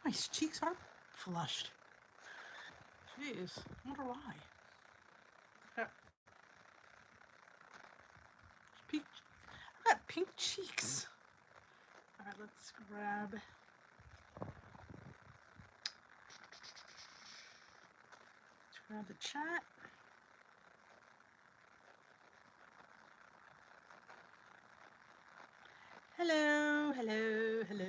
My cheeks are flushed. Jeez, I wonder why. I've got pink, I've got pink cheeks. All right, let's grab. Grab the chat. Hello, hello, hello.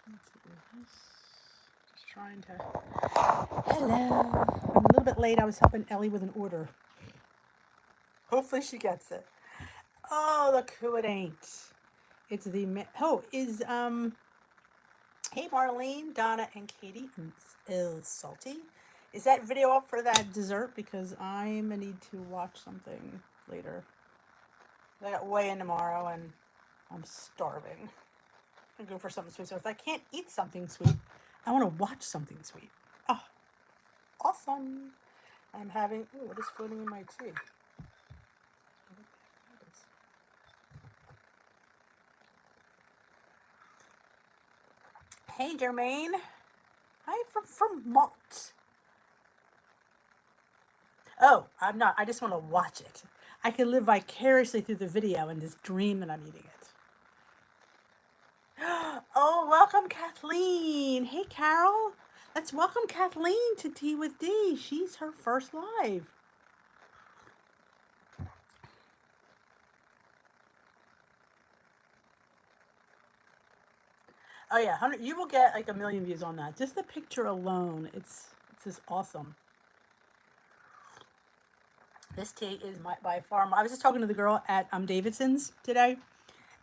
Let's do this. Just trying to. Hello. I'm a little bit late. I was helping Ellie with an order. Hopefully she gets it. Oh, look who it ain't. It's the hey Marlene, Donna, and Katie is Salty. Is that video up for that dessert? Because I'm gonna need to watch something later. I got weigh in tomorrow and I'm starving. I'm gonna go for something sweet. So if I can't eat something sweet, I want to watch something sweet. Oh, awesome! I'm having. Ooh, what is floating in my tea? Hey, Jermaine. Hi from Mont. Oh, I'm not. I just want to watch it. I can live vicariously through the video and just dream that I'm eating it. Oh, welcome, Kathleen. Hey, Carol. Let's welcome Kathleen to Tea with D. She's her first live. Oh yeah, 100. You will get like 1,000,000 views on that. Just the picture alone, it's just awesome. This tea is by far. I was just talking to the girl at Davidson's today,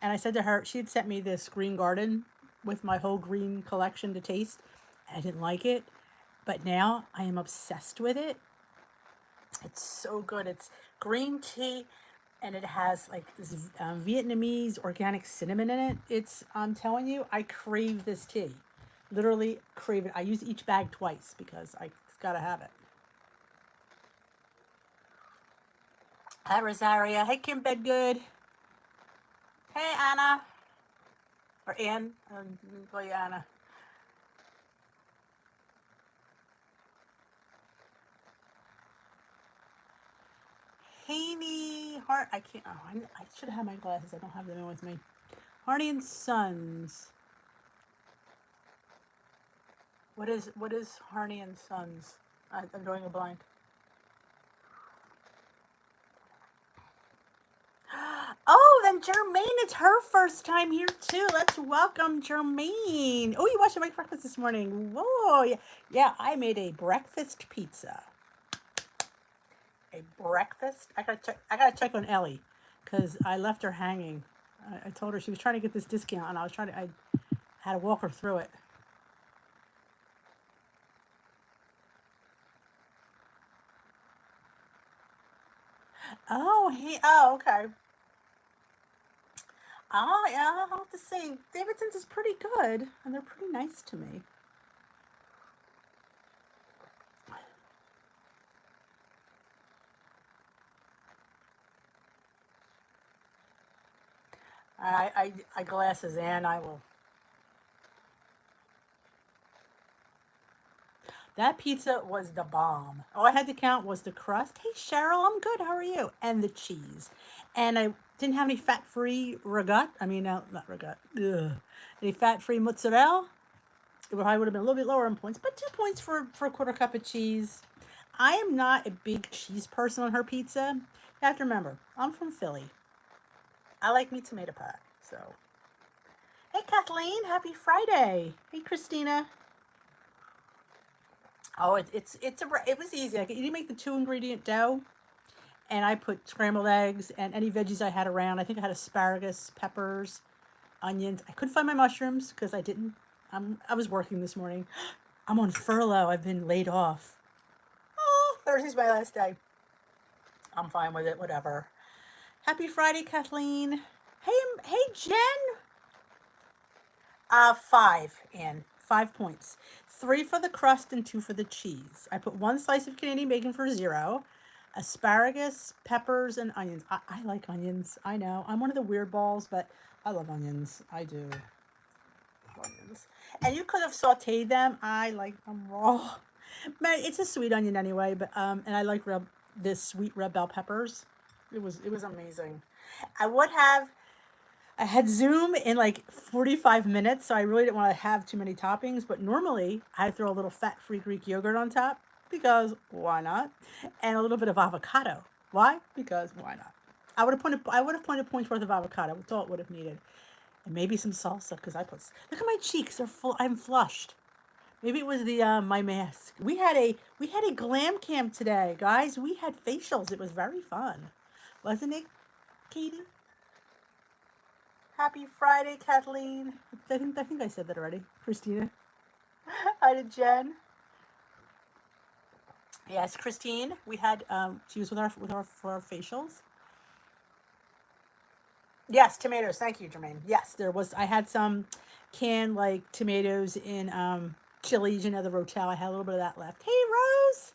and I said to her, she had sent me this green garden with my whole green collection to taste, and I didn't like it, but now I am obsessed with it. It's so good. It's green tea, and it has like this Vietnamese organic cinnamon in it. I'm telling you, I crave this tea. Literally crave it. I use each bag twice because I gotta have it. Hi, Rosaria. Hey, Kim Bedgood. Hey, Anna. Or Ann. I'm going to call you Anna. Haney. I can't. Oh, I should have my glasses. I don't have them with me. Harney and Sons. What is Harney and Sons? I'm drawing a blank. Oh, then Jermaine, it's her first time here too. Let's welcome Jermaine. Oh, you watched my breakfast this morning. Whoa, yeah, yeah. I made a breakfast pizza. A breakfast? I gotta check on Ellie, because I left her hanging. I told her she was trying to get this discount, and I had to walk her through it. Oh, okay. Oh, yeah, I'll have to say, Davidson's is pretty good, and they're pretty nice to me. I glasses and I will. That pizza was the bomb. All I had to count was the crust. Hey, Cheryl, I'm good. How are you? And the cheese. And I didn't have any fat-free ragut. I mean, not ragut. Ugh. Any fat-free mozzarella. It probably would have been a little bit lower in points, but 2 points for a quarter cup of cheese. I am not a big cheese person on her pizza. You have to remember, I'm from Philly. I like me tomato pie. So, hey, Kathleen, happy Friday. Hey, Christina. Oh, it was easy. You make the 2-ingredient dough, and I put scrambled eggs and any veggies I had around. I think I had asparagus, peppers, onions. I couldn't find my mushrooms because I didn't. I was working this morning. I'm on furlough. I've been laid off. Oh, Thursday's my last day. I'm fine with it. Whatever. Happy Friday, Kathleen. Hey, Jen. 5, Anne. 5 points. 3 for the crust and 2 for the cheese. I put 1 slice of Canadian bacon for 0. asparagus, peppers, and onions. I like onions. I know. I'm one of the weird balls, but I love onions. I do. Onions. And you could have sauteed them. I like them raw. Man, it's a sweet onion anyway, but and I like this sweet red bell peppers. It was amazing. I would have I had Zoom in like 45 minutes, so I really didn't want to have too many toppings. But normally, I throw a little fat-free Greek yogurt on top because why not? And a little bit of avocado. Why? Because why not? I would have pointed points worth of avocado. That's all it would have needed, and maybe some salsa because look at my cheeks. They're full. I'm flushed. Maybe it was the my mask. We had a glam camp today, guys. We had facials. It was very fun, wasn't it, Katie? Happy Friday, Kathleen. I think I said that already. Christina. Hi to Jen. Yes, Christine. We had she was with our for our facials. Yes, tomatoes. Thank you, Jermaine. Yes, there was. I had some canned like tomatoes in chilies, the Rotel. I had a little bit of that left. Hey, Rose.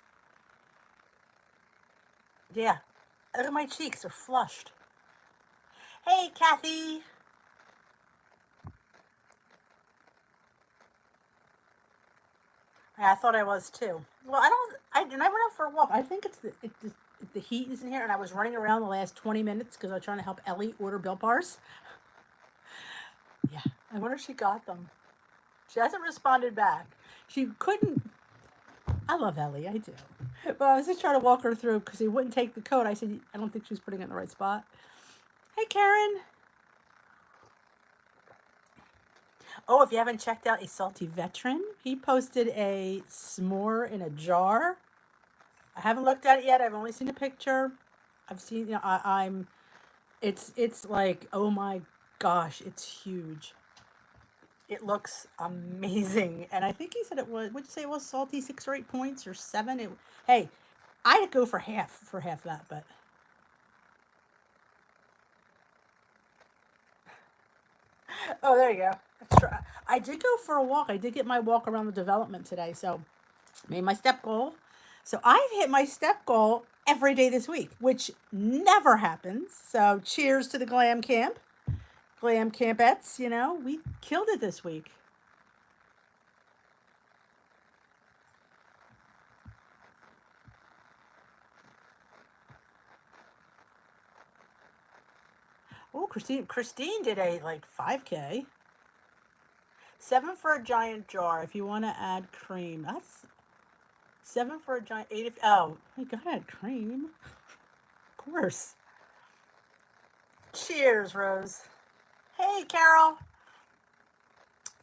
Yeah. Look at my cheeks. They're flushed. Hey, Kathy. Yeah, I thought I was too. Well, I don't. I went out for a walk. I think the heat is in here, and I was running around the last 20 minutes because I was trying to help Ellie order Built Bars. Yeah, I wonder if she got them. She hasn't responded back. She couldn't. I love Ellie, I do. But I was just trying to walk her through because he wouldn't take the code. I said I don't think she was putting it in the right spot. Hey, Karen. Oh, if you haven't checked out A Salty Veteran, he posted a s'more in a jar. I haven't looked at it yet. I've only seen a picture. I've seen, it's like, oh my gosh, it's huge. It looks amazing. And I think he said it was, would you say it was salty 6 or 8 points or 7? Hey, I'd go for half that, but. Oh, there you go. That's true. I did go for a walk. I did get my walk around the development today. So made my step goal. So I've hit my step goal every day this week, which never happens. So cheers to the glam camp. Glam campettes, we killed it this week. Oh, Christine did a like 5K. 7 for a giant jar. If you want to add cream, that's 7 for a giant. 8 if you gotta add cream. Of course. Cheers, Rose. Hey, Carol.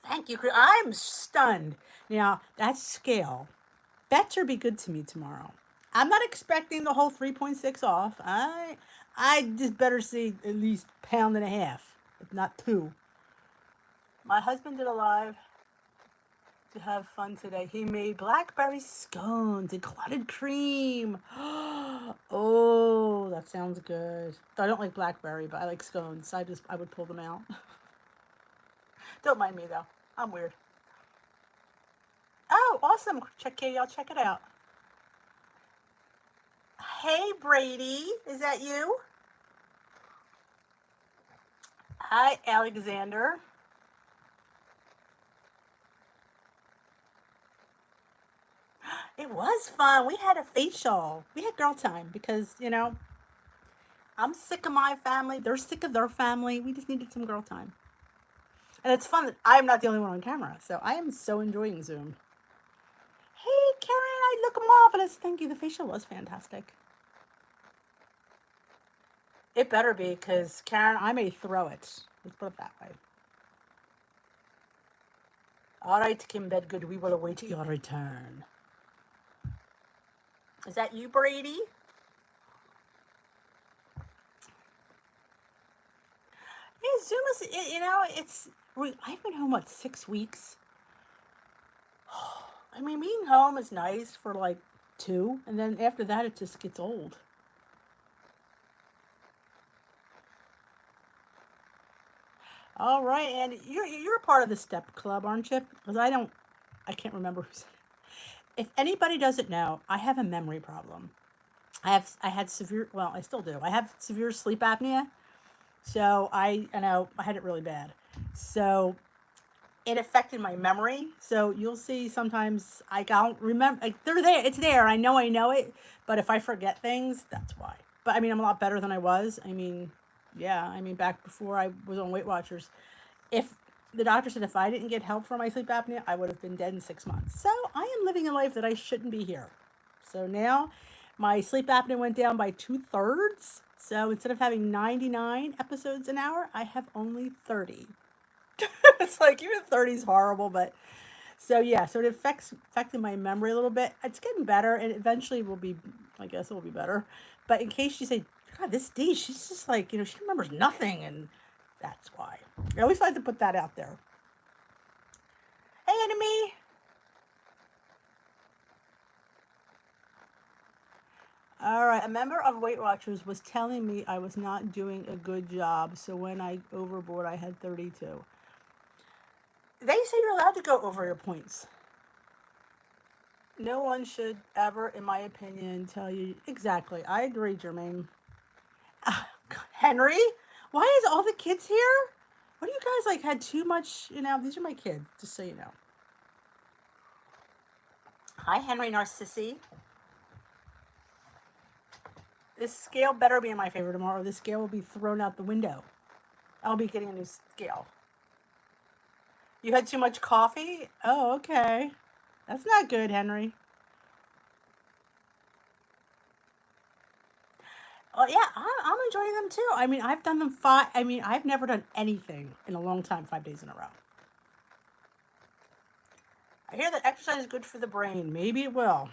Thank you. I'm stunned. Now that scale better be good to me tomorrow. I'm not expecting the whole 3.6 off. I just better see at least pound and a half, if not 2. My husband did a live to have fun today. He made blackberry scones and clotted cream. Oh, that sounds good. I don't like blackberry, but I like scones. I would pull them out. Don't mind me though. I'm weird. Oh, awesome. Katie, I'll check it out. Hey, Brady. Is that you? Hi, Alexander. It was fun. We had a facial. We had girl time because, I'm sick of my family. They're sick of their family. We just needed some girl time. And it's fun that I'm not the only one on camera. So I am so enjoying Zoom. Hey, Karen, I look marvelous. Thank you. The facial was fantastic. It better be because, Karen, I may throw it. Let's put it that way. All right, Kim Bedgood, we will await your return. Is that you, Brady? Yeah, Zoom is, I've been home, 6 weeks? I mean, being home is nice for like 2, and then after that, it just gets old. All right, and you're a part of the Step Club, aren't you? Because I can't remember who said it. If anybody doesn't know, I have a memory problem. I had severe, well, I still do. I have severe sleep apnea. So I know I had it really bad. So it affected my memory. So you'll see sometimes I don't remember. Like they're there. It's there. I know it. But if I forget things, that's why. But I mean, I'm a lot better than I was. I mean, yeah. I mean, back before I was on Weight Watchers, if the doctor said if I didn't get help for my sleep apnea, I would have been dead in 6 months. So I am living a life that I shouldn't be here. So now my sleep apnea went down by 2/3. So instead of having 99 episodes an hour, I have only 30. It's like even 30 is horrible, but so yeah, so it affected my memory a little bit. It's getting better, and eventually will be. I guess it will be better. But in case you say, God, this D, she's just like she remembers nothing, and that's why. I always like to put that out there. Hey, enemy. All right, a member of Weight Watchers was telling me I was not doing a good job, so when I overboard, I had 32. They say you're allowed to go over your points. No one should ever, in my opinion, tell you exactly. I agree, Jermaine. Henry, why is all the kids here? What do you guys like? Had too much? These are my kids, just so you know. Hi, Henry Narcissi. This scale better be in my favor tomorrow. This scale will be thrown out the window. I'll be getting a new scale. You had too much coffee? Oh, okay. That's not good, Henry. Oh yeah, I'm enjoying them too. I mean, I've done them five. I mean, I've never done anything in a long time 5 days in a row. I hear that exercise is good for the brain. Maybe it will.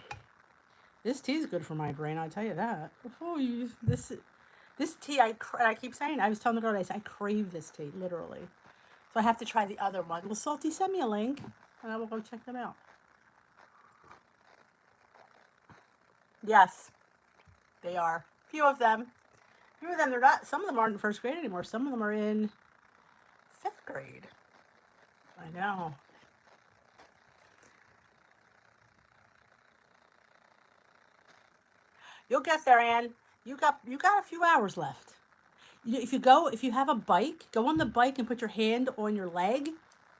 This tea is good for my brain. I tell you that. Oh, this tea. I keep saying. I was telling the girl I crave this tea literally. So I have to try the other one. Well, Salty, send me a link, and I will go check them out. Yes, they are. Few of them. Few of them. They're not. Some of them aren't in first grade anymore. Some of them are in fifth grade. I know. You'll get there, Ann. You got a few hours left. If you have a bike, go on the bike and put your hand on your leg,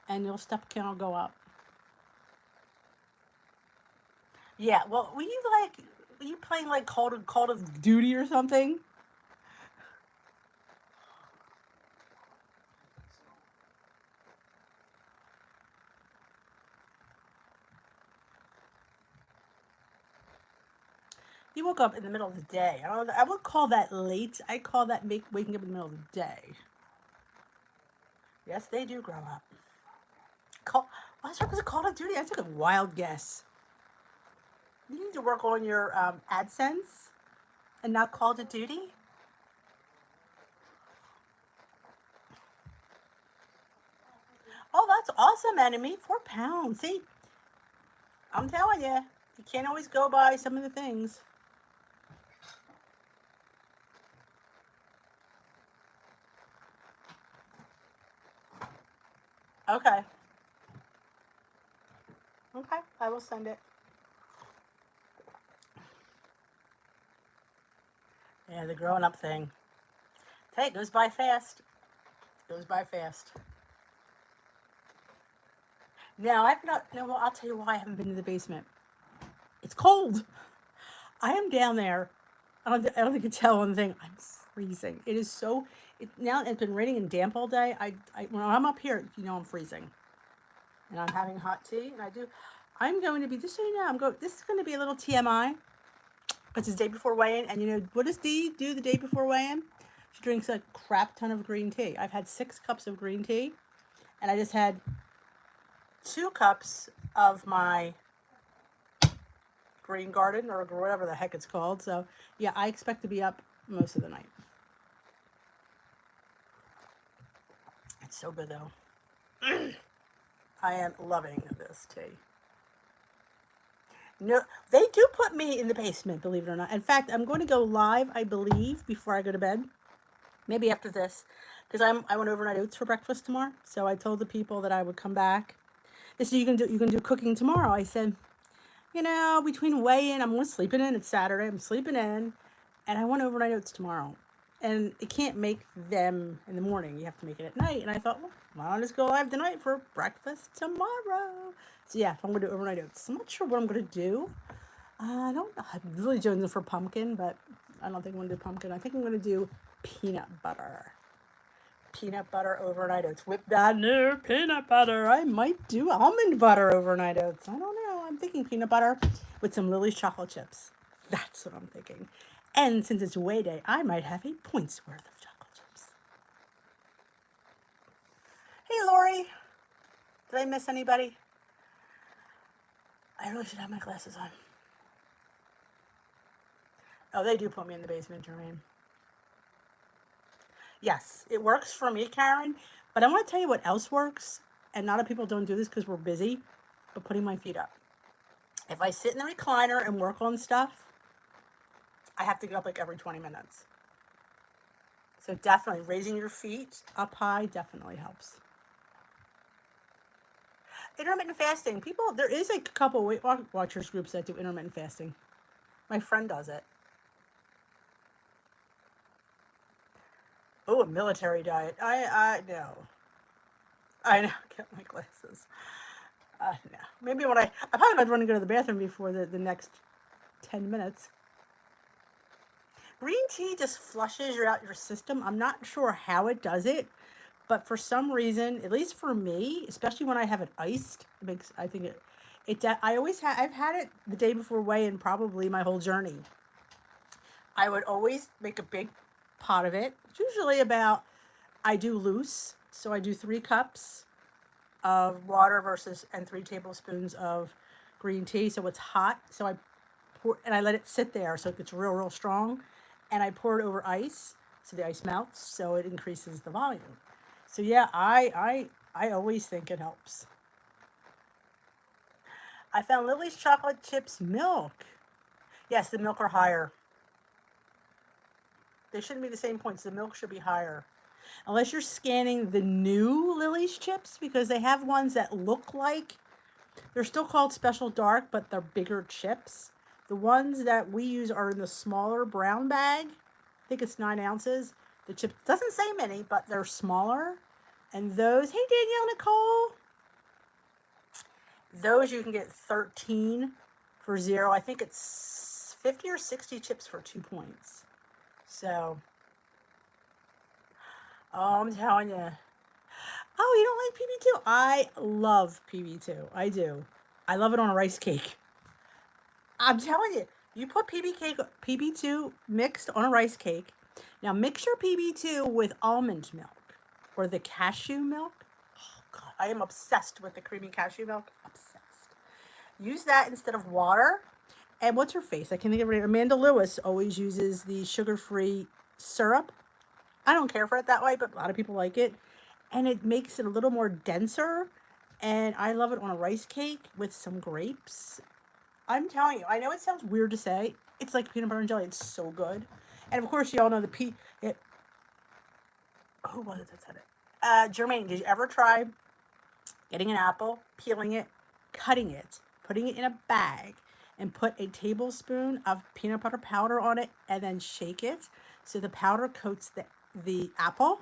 and your step count will go up. Yeah. Well, were you playing like Call of Duty or something? You woke up in the middle of the day. I would call that late. I call that waking up in the middle of the day. Yes, they do grow up. What's up with Call of Duty? I took a wild guess. You need to work on your AdSense and not Call of Duty. Oh, that's awesome, enemy. 4 pounds. See, I'm telling you, you can't always go by some of the things. Okay. Okay, I will send it. Yeah, the growing up thing. Hey, it goes by fast. Goes by fast. No, I've not. No, well, I'll tell you why I haven't been to the basement. It's cold. I am down there. I don't think you can tell one thing. I'm freezing. It is so. Now it's been raining and damp all day. When I'm up here, I'm freezing, and I'm having hot tea, and I do. I'm going to be just so you know. This is going to be a little TMI. It's the day before weigh-in, and what does Dee do the day before weigh-in? She drinks a crap ton of green tea. I've had 6 cups of green tea, and I just had 2 cups of my green garden or whatever the heck it's called. So yeah, I expect to be up most of the night. It's so good though. I am loving this tea. No, they do put me in the basement, believe it or not. In fact, I'm going to go live, I believe, before I go to bed. Maybe after this, because I went overnight oats for breakfast tomorrow. So I told the people that I would come back. They said you can do cooking tomorrow. I said, you know, between weigh-in, I'm sleeping in. It's Saturday. I'm sleeping in, and I want overnight oats tomorrow. And you can't make them in the morning. You have to make it at night. And I thought, well, why don't I just go live tonight for breakfast tomorrow? So yeah, I'm going to do overnight oats. I'm not sure what I'm going to do. I don't know. I'm really doing it for pumpkin, but I don't think I'm going to do pumpkin. I think I'm going to do peanut butter. Peanut butter overnight oats. Whip that new peanut butter. I might do almond butter overnight oats. I don't know. I'm thinking peanut butter with some Lily's chocolate chips. That's what I'm thinking. And since it's weigh day, I might have 8 points worth of chocolate chips. Hey, Lori. Did I miss anybody? I really should have my glasses on. Oh, they do put me in the basement, Jermaine. Yes, it works for me, Karen. But I want to tell you what else works. And a lot of people don't do this because we're busy. But putting my feet up. If I sit in the recliner and work on stuff, I have to get up like every 20 minutes. So definitely raising your feet up high definitely helps. Intermittent fasting. People, there is a couple Weight Watchers groups that do intermittent fasting. My friend does it. Oh, a military diet. I know. I know. Get my glasses. No. Maybe when I probably might run and go to the bathroom before the next 10 minutes. Green tea just flushes out your system. I'm not sure how it does it, but for some reason, at least for me, especially when I have it iced, it makes, I think I always have, I've had it the day before weigh-in probably my whole journey. I would always make a big pot of it. It's usually about, I do loose, so I do 3 cups of water and 3 tablespoons of green tea, so it's hot. So I pour, and I let it sit there so it gets real, real strong. And I pour it over ice, so the ice melts, so it increases the volume. So yeah, I always think it helps. I found Lily's chocolate chips milk. Yes, the milk are higher. They shouldn't be the same points. The milk should be higher. Unless you're scanning the new Lily's chips, because they have ones that look like, they're still called Special Dark, but they're bigger chips. The ones that we use are in the smaller brown bag. I think it's 9 ounces. The chip doesn't say many, but they're smaller. And those, hey Danielle Nicole, those you can get 13 for 0. I think it's 50 or 60 chips for 2 points. So, oh, I'm telling you. Oh, you don't like PB2? I love PB2. I do. I love it on a rice cake. I'm telling you, you put PB2 mixed on a rice cake. Now mix your PB2 with almond milk or the cashew milk. Oh God, I am obsessed with the creamy cashew milk. Obsessed. Use that instead of water. And what's her face? I can't think of her name. Amanda Lewis always uses the sugar-free syrup. I don't care for it that way, but a lot of people like it. And it makes it a little more denser. And I love it on a rice cake with some grapes. I'm telling you, I know it sounds weird to say. It's like peanut butter and jelly. It's so good. And of course, you all know who was it that said it? Jermaine, did you ever try getting an apple, peeling it, cutting it, putting it in a bag, and put a tablespoon of peanut butter powder on it, and then shake it so the powder coats the apple?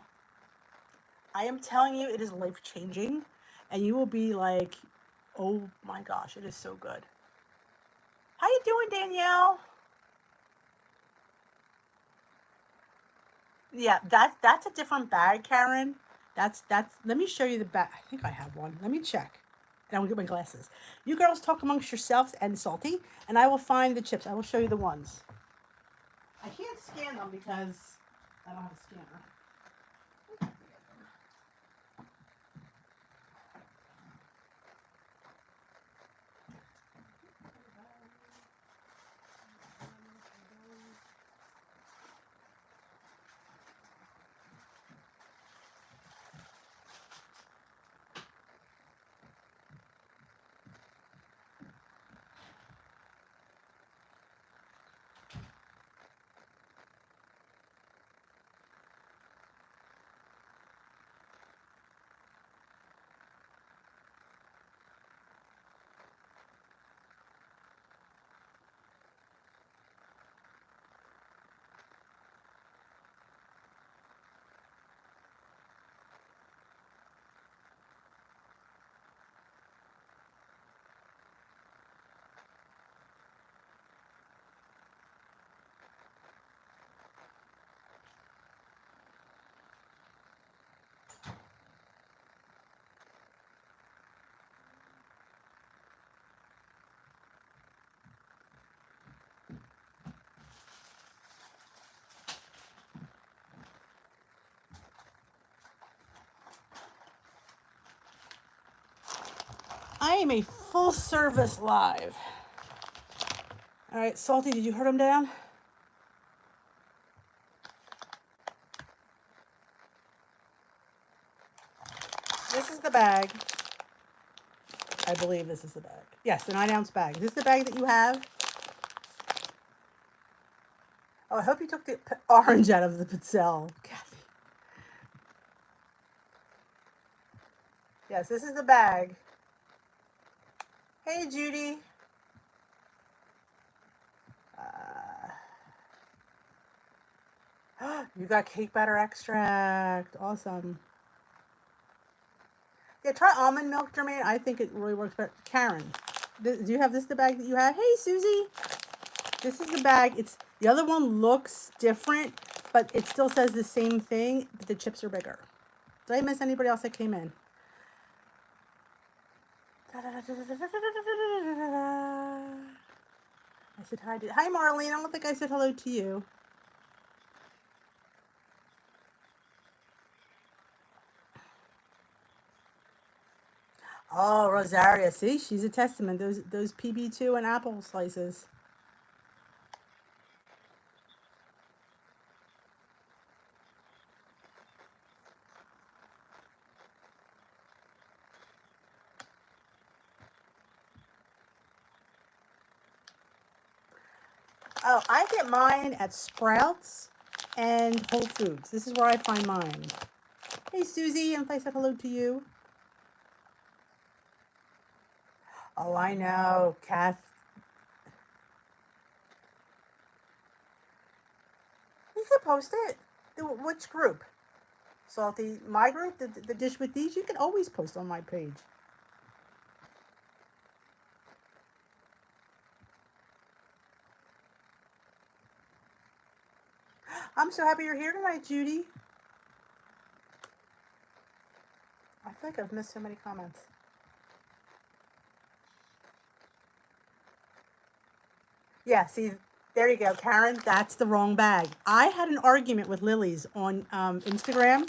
I am telling you, it is life-changing. And you will be like, oh my gosh, it is so good. How you doing, Danielle? Yeah, that's a different bag, Karen. That's let me show you the bag. I think I have one. Let me check. And I will get my glasses. You girls talk amongst yourselves and Salty, and I will find the chips. I will show you the ones. I can't scan them because I don't have a scanner. am a full service live. All right, Salty, did you hurt him down? This is the bag. I believe this is the bag. Yes, the 9-ounce bag. Is this the bag that you have? Oh, I hope you took the orange out of the pizzelle, Kathy. Yes, this is the bag. Hey, Judy. You got cake batter extract. Awesome. Yeah, try almond milk, Jermaine. I think it really works better. Karen, do you have this the bag that you have? Hey, Susie. This is the bag. It's the other one looks different, but it still says the same thing, but the chips are bigger. Did I miss anybody else that came in? I said hi. Hi, Marlene. I don't think I said hello to you. Oh, Rosaria. See, she's a testament. Those PB2 and apple slices. Oh, I get mine at Sprouts and Whole Foods. This is where I find mine. Hey, Susie, and if I said hello to you. Oh, I know, Kath. You could post it. Which group? Salty, my group, the Dish with These. You can always post on my page. I'm so happy you're here tonight, Judy. I feel like I've missed so many comments. Yeah, see, there you go, Karen. That's the wrong bag. I had an argument with Lily's on Instagram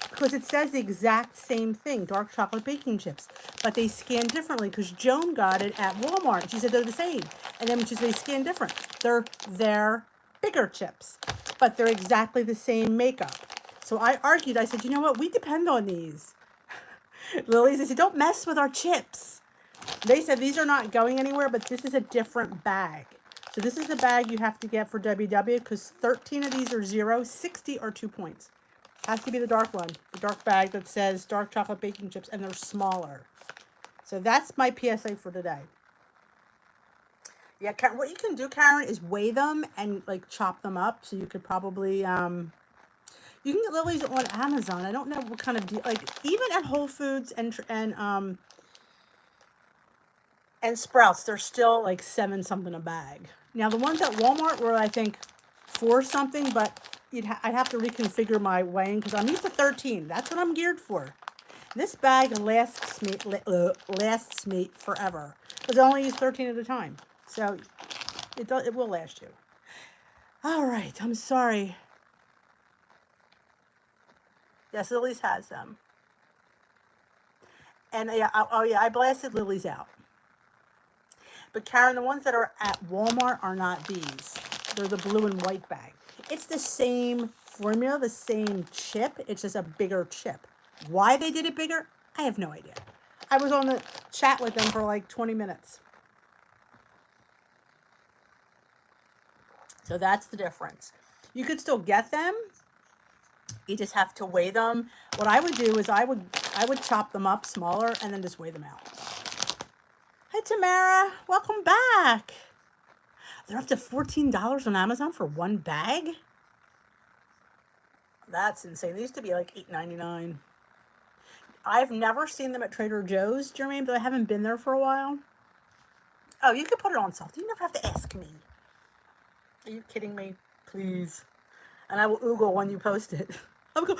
because it says the exact same thing, dark chocolate baking chips, but they scan differently because Joan got it at Walmart. She said they're the same. And then they scan different. They're bigger chips, but they're exactly the same makeup. So I argued. I said, you know what? We depend on these. Lily's, I said, don't mess with our chips. They said these are not going anywhere, but this is a different bag. So this is the bag you have to get for WW because 13 of these are 0, 60 are 2 points. Has to be the dark one, the dark bag that says dark chocolate baking chips, and they're smaller. So that's my PSA for today. Yeah, Karen, what you can do, Karen, is weigh them and like chop them up. So you could probably, you can get Lily's on Amazon. I don't know what kind of deal, like even at Whole Foods and Sprouts, they're still like 7 something a bag. Now the ones at Walmart were I think 4 something, but I'd have to reconfigure my weighing because I'm used to 13. That's what I'm geared for. This bag lasts me forever because I only use 13 at a time. So it will last you. All right, I'm sorry. Yes, Lily's has them. And yeah, oh yeah, I blasted Lily's out. But Karen, the ones that are at Walmart are not these. They're the blue and white bag. It's the same formula, the same chip. It's just a bigger chip. Why they did it bigger, I have no idea. I was on the chat with them for like 20 minutes. So that's the difference. You could still get them. You just have to weigh them. What I would do is I would chop them up smaller and then just weigh them out. Hi, Tamara. Welcome back. They're up to $14 on Amazon for one bag? That's insane. They used to be like $8.99. I've never seen them at Trader Joe's, Jermaine, but I haven't been there for a while. Oh, you can put it on salt. You never have to ask me. Are you kidding me? Please. And I will oogle when you post it. I'll go,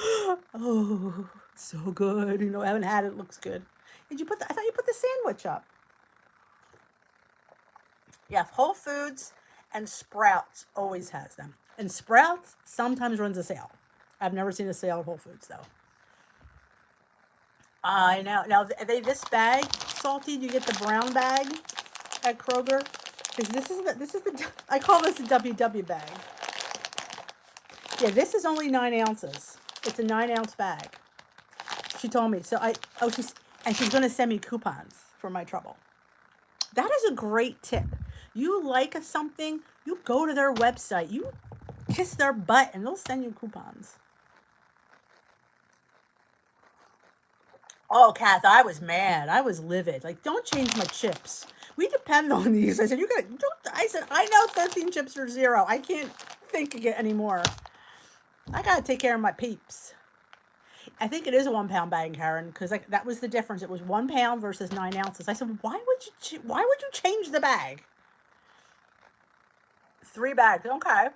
oh, so good. You know, I haven't had it. It looks good. I thought you put the sandwich up. Yeah, Whole Foods and Sprouts always has them. And Sprouts sometimes runs a sale. I've never seen a sale at Whole Foods, though. I know. Now, this bag, salty, you get the brown bag at Kroger. Because this is the I call this the WW bag. Yeah, this is only 9 ounces. It's a 9 ounce bag. She told me. So she's going to send me coupons for my trouble. That is a great tip. You like something, you go to their website, you kiss their butt, and they'll send you coupons. Oh, Kath, I was mad. I was livid. Like, don't change my chips. We depend on these. I said, I know 13 chips are 0. I can't think of it anymore. I gotta take care of my peeps. I think it is a 1 pound bag, Karen, because that was the difference. It was 1 pound versus 9 ounces. I said, why would you change the bag? 3 bags, okay.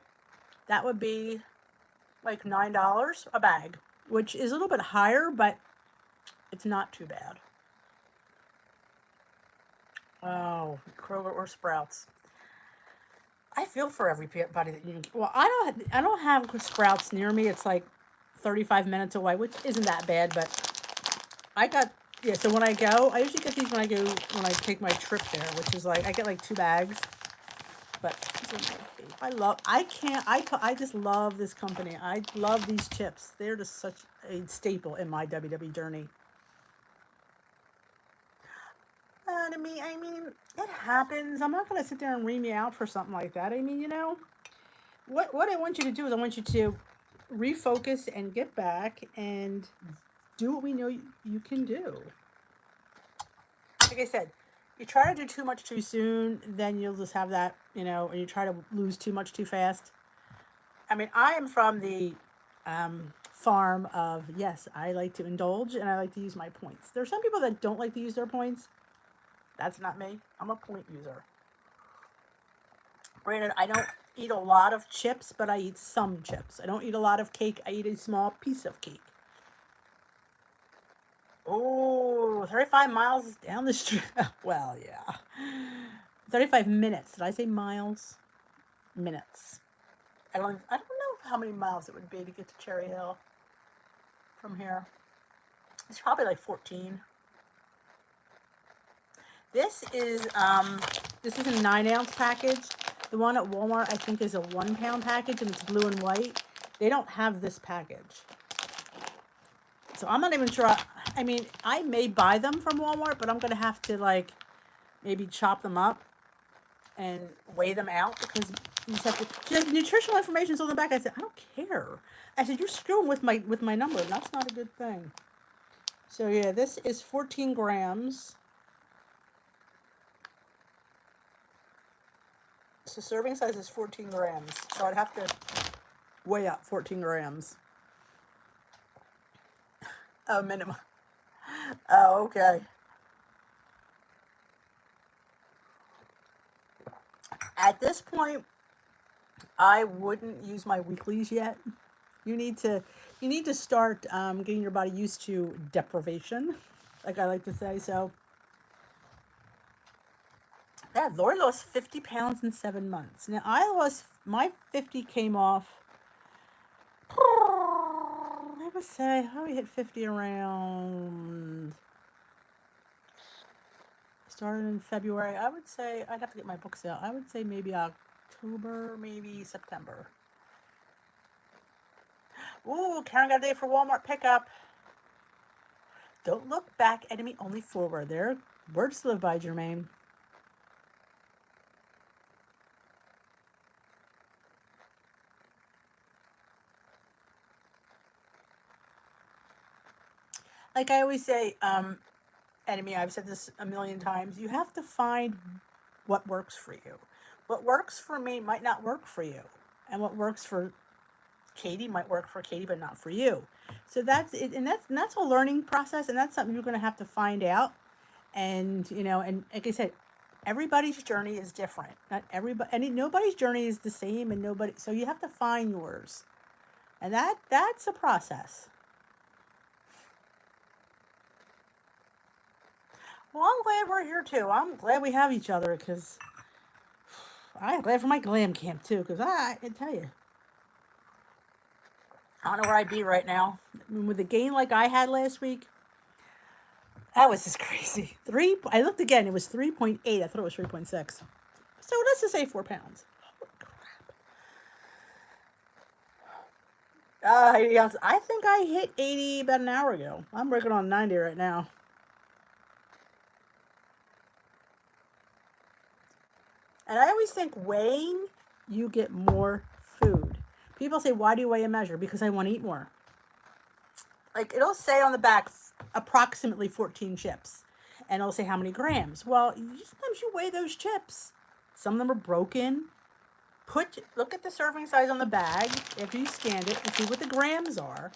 That would be like $9 a bag, which is a little bit higher, but it's not too bad. Oh, Kroger or Sprouts. I feel for everybody that you. Well, I don't have Sprouts near me. It's like 35 minutes away, which isn't that bad. But I got So when I go, I usually get these when I take my trip there, which is like I get like 2 bags. But I just love this company. I love these chips. They're just such a staple in my WW journey. I mean, it happens. I'm not going to sit there and ream you out for something like that. I mean, what I want you to do is I want you to refocus and get back and do what we know you can do. Like I said, you try to do too much too soon, then you'll just have that, and you try to lose too much too fast. I mean, I am from the farm of, yes, I like to indulge and I like to use my points. There are some people that don't like to use their points. That's not me. I'm a point user. Granted, I don't eat a lot of chips, but I eat some chips. I don't eat a lot of cake. I eat a small piece of cake. Oh, 35 miles down the street. Well, yeah. 35 minutes. Did I say miles? Minutes. I don't know how many miles it would be to get to Cherry Hill from here. It's probably like 14. This is a 9 ounce package. The one at Walmart I think is a 1 pound package, and it's blue and white. They don't have this package. So I'm not even sure. I mean, I may buy them from Walmart, but I'm going to have to maybe chop them up and weigh them out, because you just have to. She has nutritional information on the back. I said, I don't care. I said, you're screwing with my number, and that's not a good thing. So yeah, this is 14 grams. So serving size is 14 grams. So I'd have to weigh up 14 grams. Oh, minimum. Oh, okay. At this point, I wouldn't use my weeklies yet. You need to start getting your body used to deprivation, like I like to say. So, yeah, Lori lost 50 pounds in 7 months. Now, my 50 came off, I would say, how we hit 50 around, started in February. I would say, I'd have to get my books out. I would say maybe October, maybe September. Ooh, Karen got a day for Walmart pickup. Don't look back, enemy, only forward. There, words to live by, Jermaine. Like I always say, enemy, I've said this a million times, you have to find what works for you. What works for me might not work for you. And what works for Katie might work for Katie, but not for you. So that's it, and that's a learning process, and that's something you're going to have to find out. And and like I said, everybody's journey is different. Not everybody, and nobody's journey is the same, and nobody. So you have to find yours, and that's a process. Well, I'm glad we're here too. I'm glad we have each other, because I'm glad for my glam camp too. Because I tell you, I don't know where I'd be right now. I mean, with the gain like I had last week, That was just crazy. I looked again. It was 3.8. I thought it was 3.6. So let's just say 4 pounds. Yes, I think I hit 80 about an hour ago. I'm working on 90 right now. And I always think weighing, you get more food. People say, why do you weigh a measure? Because I want to eat more. Like it'll say on the back approximately 14 chips. And it'll say how many grams. Well, sometimes you weigh those chips. Some of them are broken. Look at the serving size on the bag after you scanned it and see what the grams are.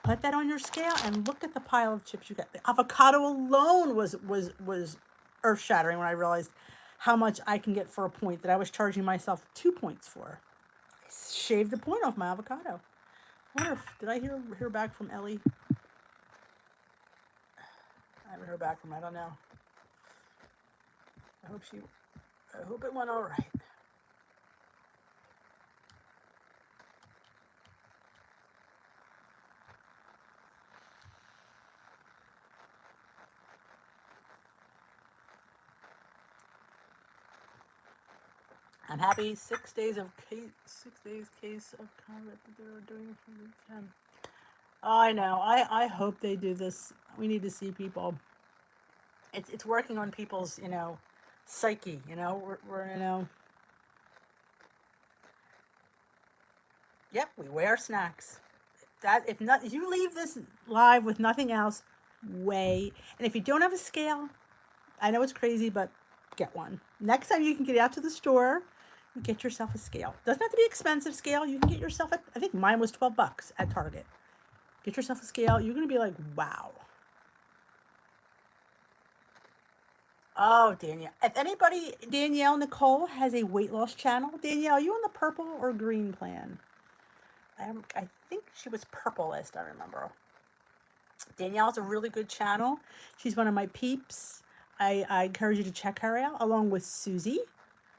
Put that on your scale and look at the pile of chips you got. The avocado alone was earth shattering when I realized how much I can get for a point that I was charging myself 2 points for. I shaved a point off my avocado. I wonder if did I hear back from Ellie? I haven't heard back from her. I don't know. I hope it went all right. I'm happy 6 days case of combat that they were doing from the 10. Oh, I know. I hope they do this. We need to see people. It's working on people's psyche. We're. Yep, we weigh our snacks. That if you leave this live with nothing else, weigh. And if you don't have a scale, I know it's crazy, but get one. Next time you can get out to the store, get yourself a scale. Doesn't have to be expensive scale. You can get yourself I think mine was $12 at Target. Get yourself a scale. You're gonna be like, wow. Oh, Danielle. If anybody, Danielle Nicole has a weight loss channel. Danielle, are you on the purple or green plan? I think she was purple last I remember. Danielle's a really good channel. She's one of my peeps. I encourage you to check her out along with Susie.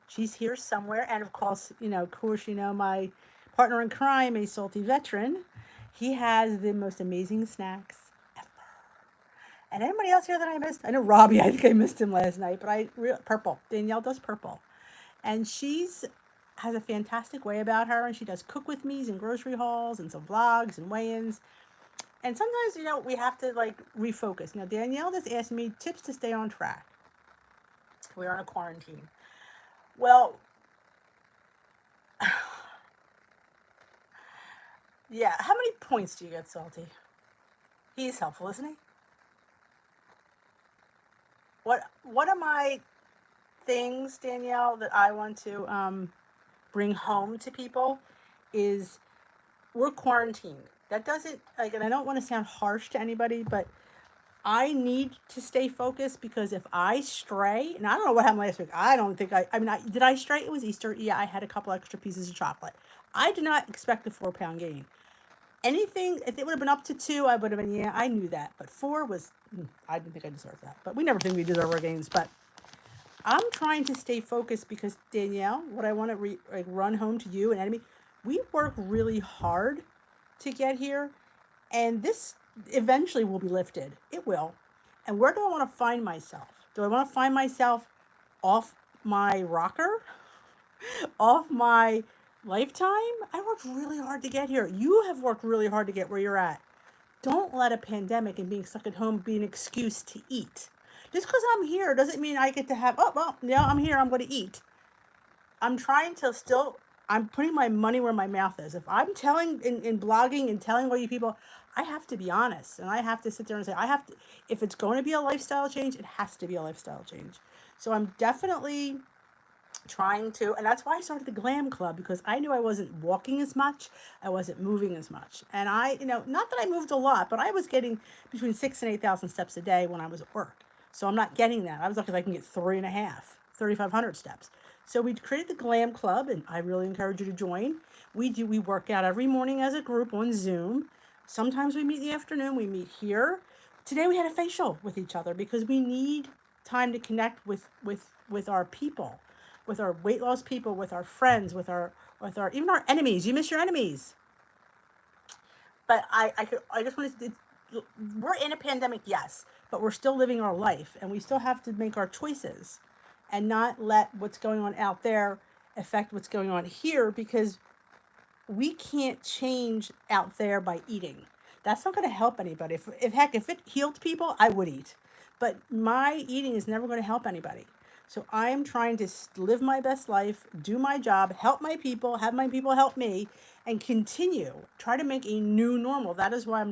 She's here somewhere. And of course, my partner in crime, a salty veteran. He has the most amazing snacks ever. And anybody else here that I missed? I know Robbie. I think I missed him last night, but purple. Danielle does purple, and she's has a fantastic way about her, and she does cook with me's and grocery hauls and some vlogs and weigh-ins. And sometimes we have to refocus. Now Danielle just asked me tips to stay on track. We're on a quarantine. Well, yeah. How many points do you get, Salty? He's helpful, isn't he? What are my things, Danielle, that I want to bring home to people is we're quarantined. That doesn't and I don't want to sound harsh to anybody, but I need to stay focused because if I stray, and I don't know what happened last week. I don't think did I stray? It was Easter. Yeah, I had a couple extra pieces of chocolate. I did not expect a 4 pound gain. Anything, if it would have been up to 2, I would have been, yeah, I knew that. But 4 was, I didn't think I deserved that. But we never think we deserve our gains. But I'm trying to stay focused because, Danielle, what I want to run home to you and Enemy, we work really hard to get here. And this eventually will be lifted. It will. And where do I want to find myself? Do I want to find myself off my rocker? Off my lifetime? I worked really hard to get here. You have worked really hard to get where you're at. Don't let a pandemic and being stuck at home be an excuse to eat. Just because I'm here doesn't mean I get to have, I'm here, I'm going to eat. I'm trying to I'm putting my money where my mouth is. If I'm telling in blogging and telling all you people, I have to be honest. And I have to sit there and say, if it's going to be a lifestyle change, it has to be a lifestyle change. So I'm definitely trying to, and that's why I started the Glam Club, because I knew I wasn't walking as much, I wasn't moving as much. And not that I moved a lot, but I was getting between 6,000 and 8,000 steps a day when I was at work. So I'm not getting that. I was lucky if I can get 3,500 steps. So we created the Glam Club, and I really encourage you to join. We work out every morning as a group on Zoom. Sometimes we meet in the afternoon, we meet here. Today we had a facial with each other because we need time to connect with our people, with our weight loss people, with our friends, with our even our enemies. You miss your enemies. But I just want to we're in a pandemic, yes, but we're still living our life, and we still have to make our choices and not let what's going on out there affect what's going on here, because we can't change out there by eating. That's not going to help anybody. If it healed people, I would eat. But my eating is never going to help anybody. So I'm trying to live my best life, do my job, help my people, have my people help me, and continue. Try to make a new normal. That is why I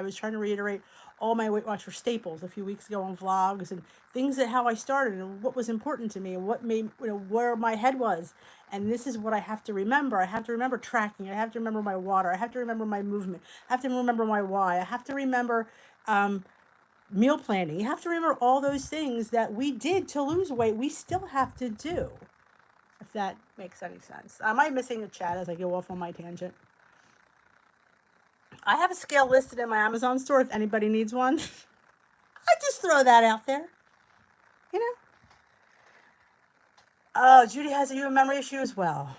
was trying to reiterate all my Weight Watcher staples a few weeks ago on vlogs, and things that how I started and what was important to me and what made, where my head was. And this is what I have to remember. I have to remember tracking. I have to remember my water. I have to remember my movement. I have to remember my why. I have to remember meal planning. You have to remember all those things that we did to lose weight. We still have to do, if that makes any sense. Am I missing a chat as I go off on my tangent? I have a scale listed in my Amazon store if anybody needs one. I just throw that out there, you know. Oh, Judy has a human memory issue as well.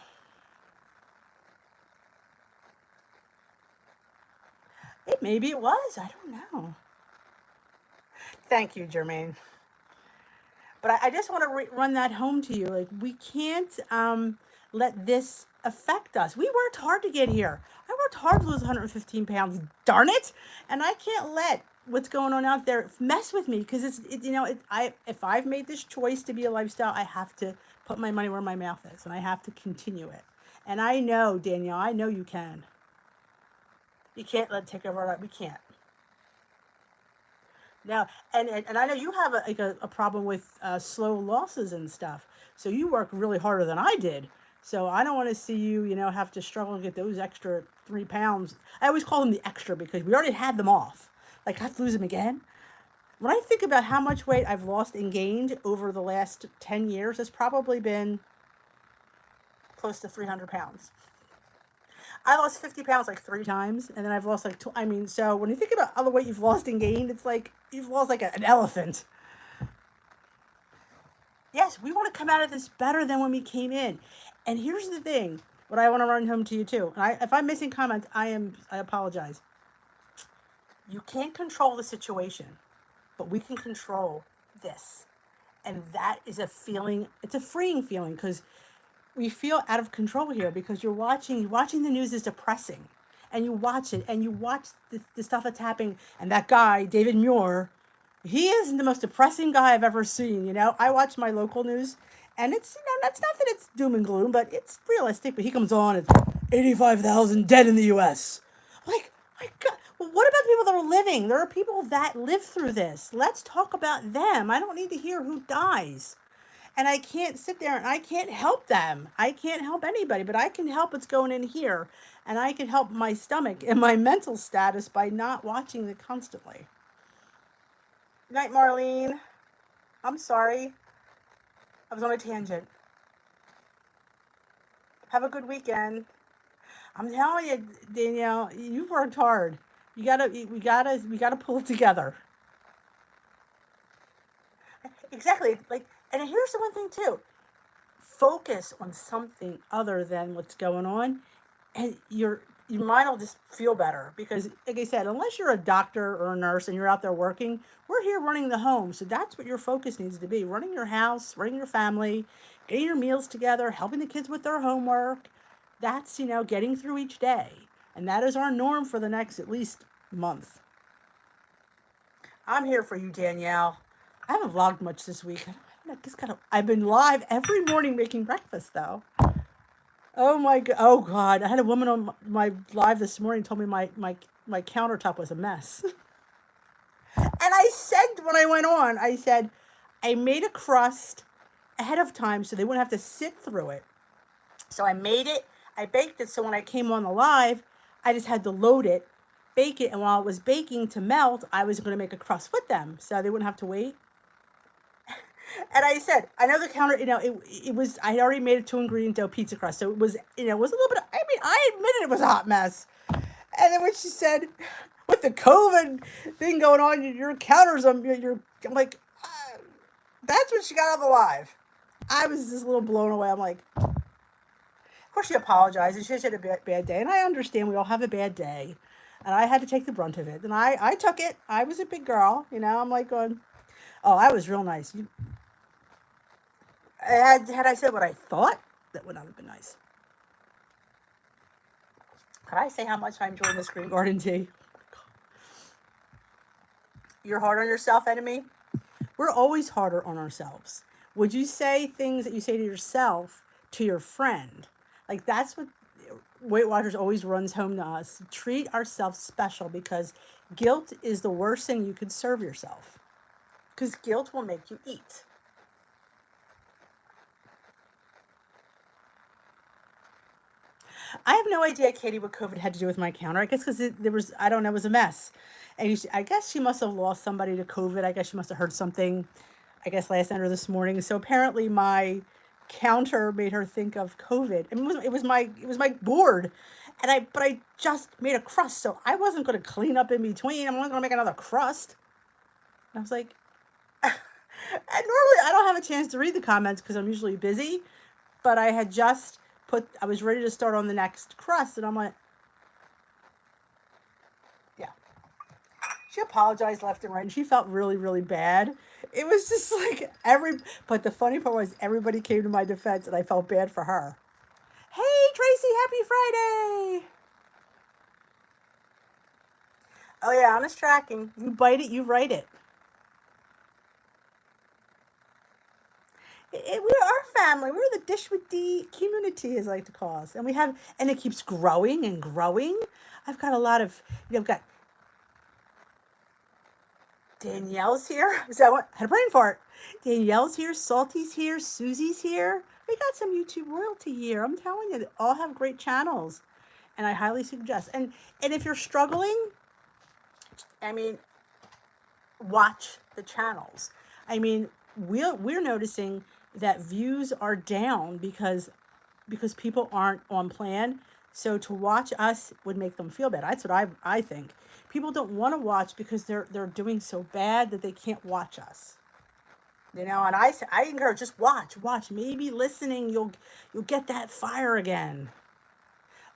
Maybe it was. I don't know. Thank you, Jermaine. But I just want to run that home to you. Like, we can't let this affect us. We worked hard to get here. I worked hard to lose 115 pounds. Darn it! And I can't let what's going on out there mess with me, because if I've made this choice to be a lifestyle, I have to put my money where my mouth is, and I have to continue it. And I know, Danielle, I know you can. You can't let it take over our life. We can't. No, and I know you have a problem with slow losses and stuff. So you work really harder than I did. So I don't want to see you, have to struggle to get those extra 3 pounds. I always call them the extra because we already had them off. Like, I have to lose them again. When I think about how much weight I've lost and gained over the last 10 years, it's probably been close to 300 pounds. I lost 50 pounds like 3 times, and then I've lost like so when you think about all the weight you've lost and gained, it's like you've lost like an elephant. Yes, we want to come out of this better than when we came in. And here's the thing, what I want to run home to you too. And if I'm missing comments, I apologize. You can't control the situation, but we can control this. And that is a feeling, it's a freeing feeling, because we feel out of control here, because watching the news is depressing, and you watch it and you watch the stuff that's happening. And that guy, David Muir, he is the most depressing guy I've ever seen. I watch my local news, and it's, that's not that it's doom and gloom, but it's realistic. But he comes on, it's 85,000 dead in the U.S. Like, my God. Well, what about the people that are living? There are people that live through this. Let's talk about them. I don't need to hear who dies. And I can't sit there and I can't help them. I can't help anybody, but I can help what's going in here. And I can help my stomach and my mental status by not watching it constantly. Good night, Marlene. I'm sorry. I was on a tangent. Have a good weekend. I'm telling you, Danielle, you've worked hard. We gotta pull it together. Exactly. And here's the one thing too. Focus on something other than what's going on, and your mind will just feel better. Because, like I said, unless you're a doctor or a nurse and you're out there working, we're here running the home. So that's what your focus needs to be: running your house, running your family, getting your meals together, helping the kids with their homework. That's, getting through each day. And that is our norm for the next at least month. I'm here for you, Danielle. I haven't vlogged much this week. I've been live every morning making breakfast, though. Oh God! I had a woman on my live this morning told me my countertop was a mess. And I said, when I went on, I said, I made a crust ahead of time so they wouldn't have to sit through it. So I made it, I baked it, so when I came on the live, I just had to load it, bake it, and while it was baking to melt, I was going to make a crust with them, so they wouldn't have to wait. And I said, I know the counter, it was, I had already made a 2-ingredient dough pizza crust, so it was, it was a little bit, I admitted it was a hot mess. And then when she said, with the COVID thing going on, your counters, I'm like, that's when she got on the live. I was just a little blown away. I'm like, of course she apologized, and she had a bad day, and I understand we all have a bad day. And I had to take the brunt of it. And I took it. I was a big girl, you know. I'm like going, oh, I was real nice. Had I said what I thought, that would not have been nice. Could I say how much I enjoy this green garden tea? You're hard on yourself, enemy? We're always harder on ourselves. Would you say things that you say to yourself to your friend? Like that's what Weight Watchers always runs home to us. Treat ourselves special because guilt is the worst thing you could serve yourself. Because guilt will make you eat. I have no idea, Katie, what COVID had to do with my counter. I guess because there was, I don't know, it was a mess. And I guess she must have lost somebody to COVID. I guess she must have heard something, I guess, last night or this morning. So apparently my counter made her think of COVID. And it was my board. But I just made a crust. So I wasn't going to clean up in between. I'm not going to make another crust. And I was like, and normally I don't have a chance to read the comments because I'm usually busy. But I had just I was ready to start on the next crust, and I'm like, yeah. She apologized left and right, and she felt really, really bad. It was just like but the funny part was everybody came to my defense, and I felt bad for her. Hey, Tracy, happy Friday! Oh yeah, honest tracking. You bite it, you write it. We're our family. We're the Dish with D community, as I like to call us, and it keeps growing and growing. I've got a lot of, I've got Danielle's here. Is that what? I had a brain fart. Danielle's here. Salty's here. Susie's here. We got some YouTube royalty here. I'm telling you, they all have great channels, and I highly suggest. And if you're struggling, I mean, watch the channels. I mean, we're noticing that views are down because people aren't on plan. So to watch us would make them feel bad. That's what I think. People don't want to watch because they're doing so bad that they can't watch us. You know, and I encourage, just watch. Maybe listening, you'll get that fire again.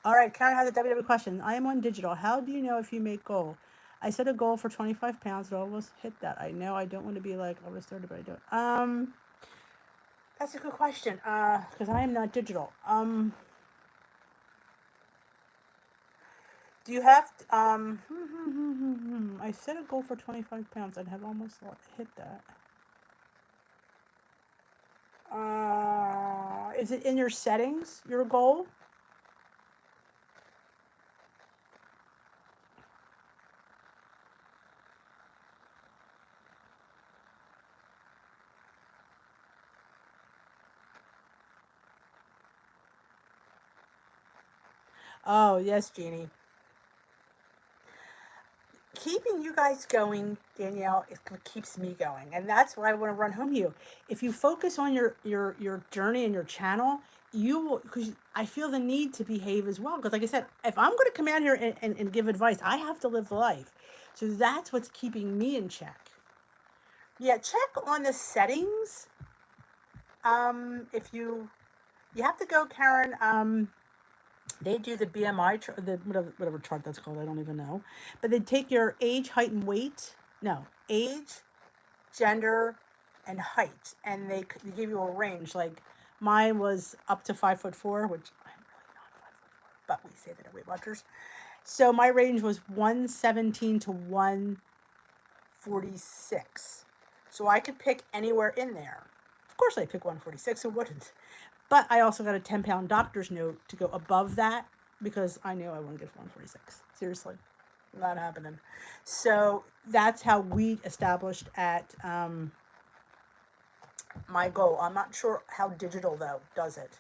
All right, Karen has a WW question. I am on digital. How do you know if you make goal? I set a goal for 25 pounds, but I almost hit that. I know I don't want to be like I was 30, but I don't. That's a good question. Because I am not digital. Do you have I set a goal for 25 pounds. I'd have almost hit that. Is it in your settings, your goal? Oh, yes, Jeannie. Keeping you guys going, Danielle, it keeps me going. And that's why I want to run home to you. If you focus on your journey and your channel, you will, because I feel the need to behave as well. Because like I said, if I'm going to come out here and give advice, I have to live the life. So that's what's keeping me in check. Yeah, check on the settings. If you have to go, Karen, they do the BMI, the whatever chart that's called. I don't even know, but they take your age, height, and weight. No, age, gender, and height, and they give you a range. Like mine was up to 5'4", which I'm really not 5'4", but we say that at Weight Watchers. So my range was 117 to 146. So I could pick anywhere in there. Of course, I pick 146. Who wouldn't? But I also got a 10-pound doctor's note to go above that because I knew I wouldn't get 146. Seriously, not happening. So that's how we established at my goal. I'm not sure how digital, though, does it.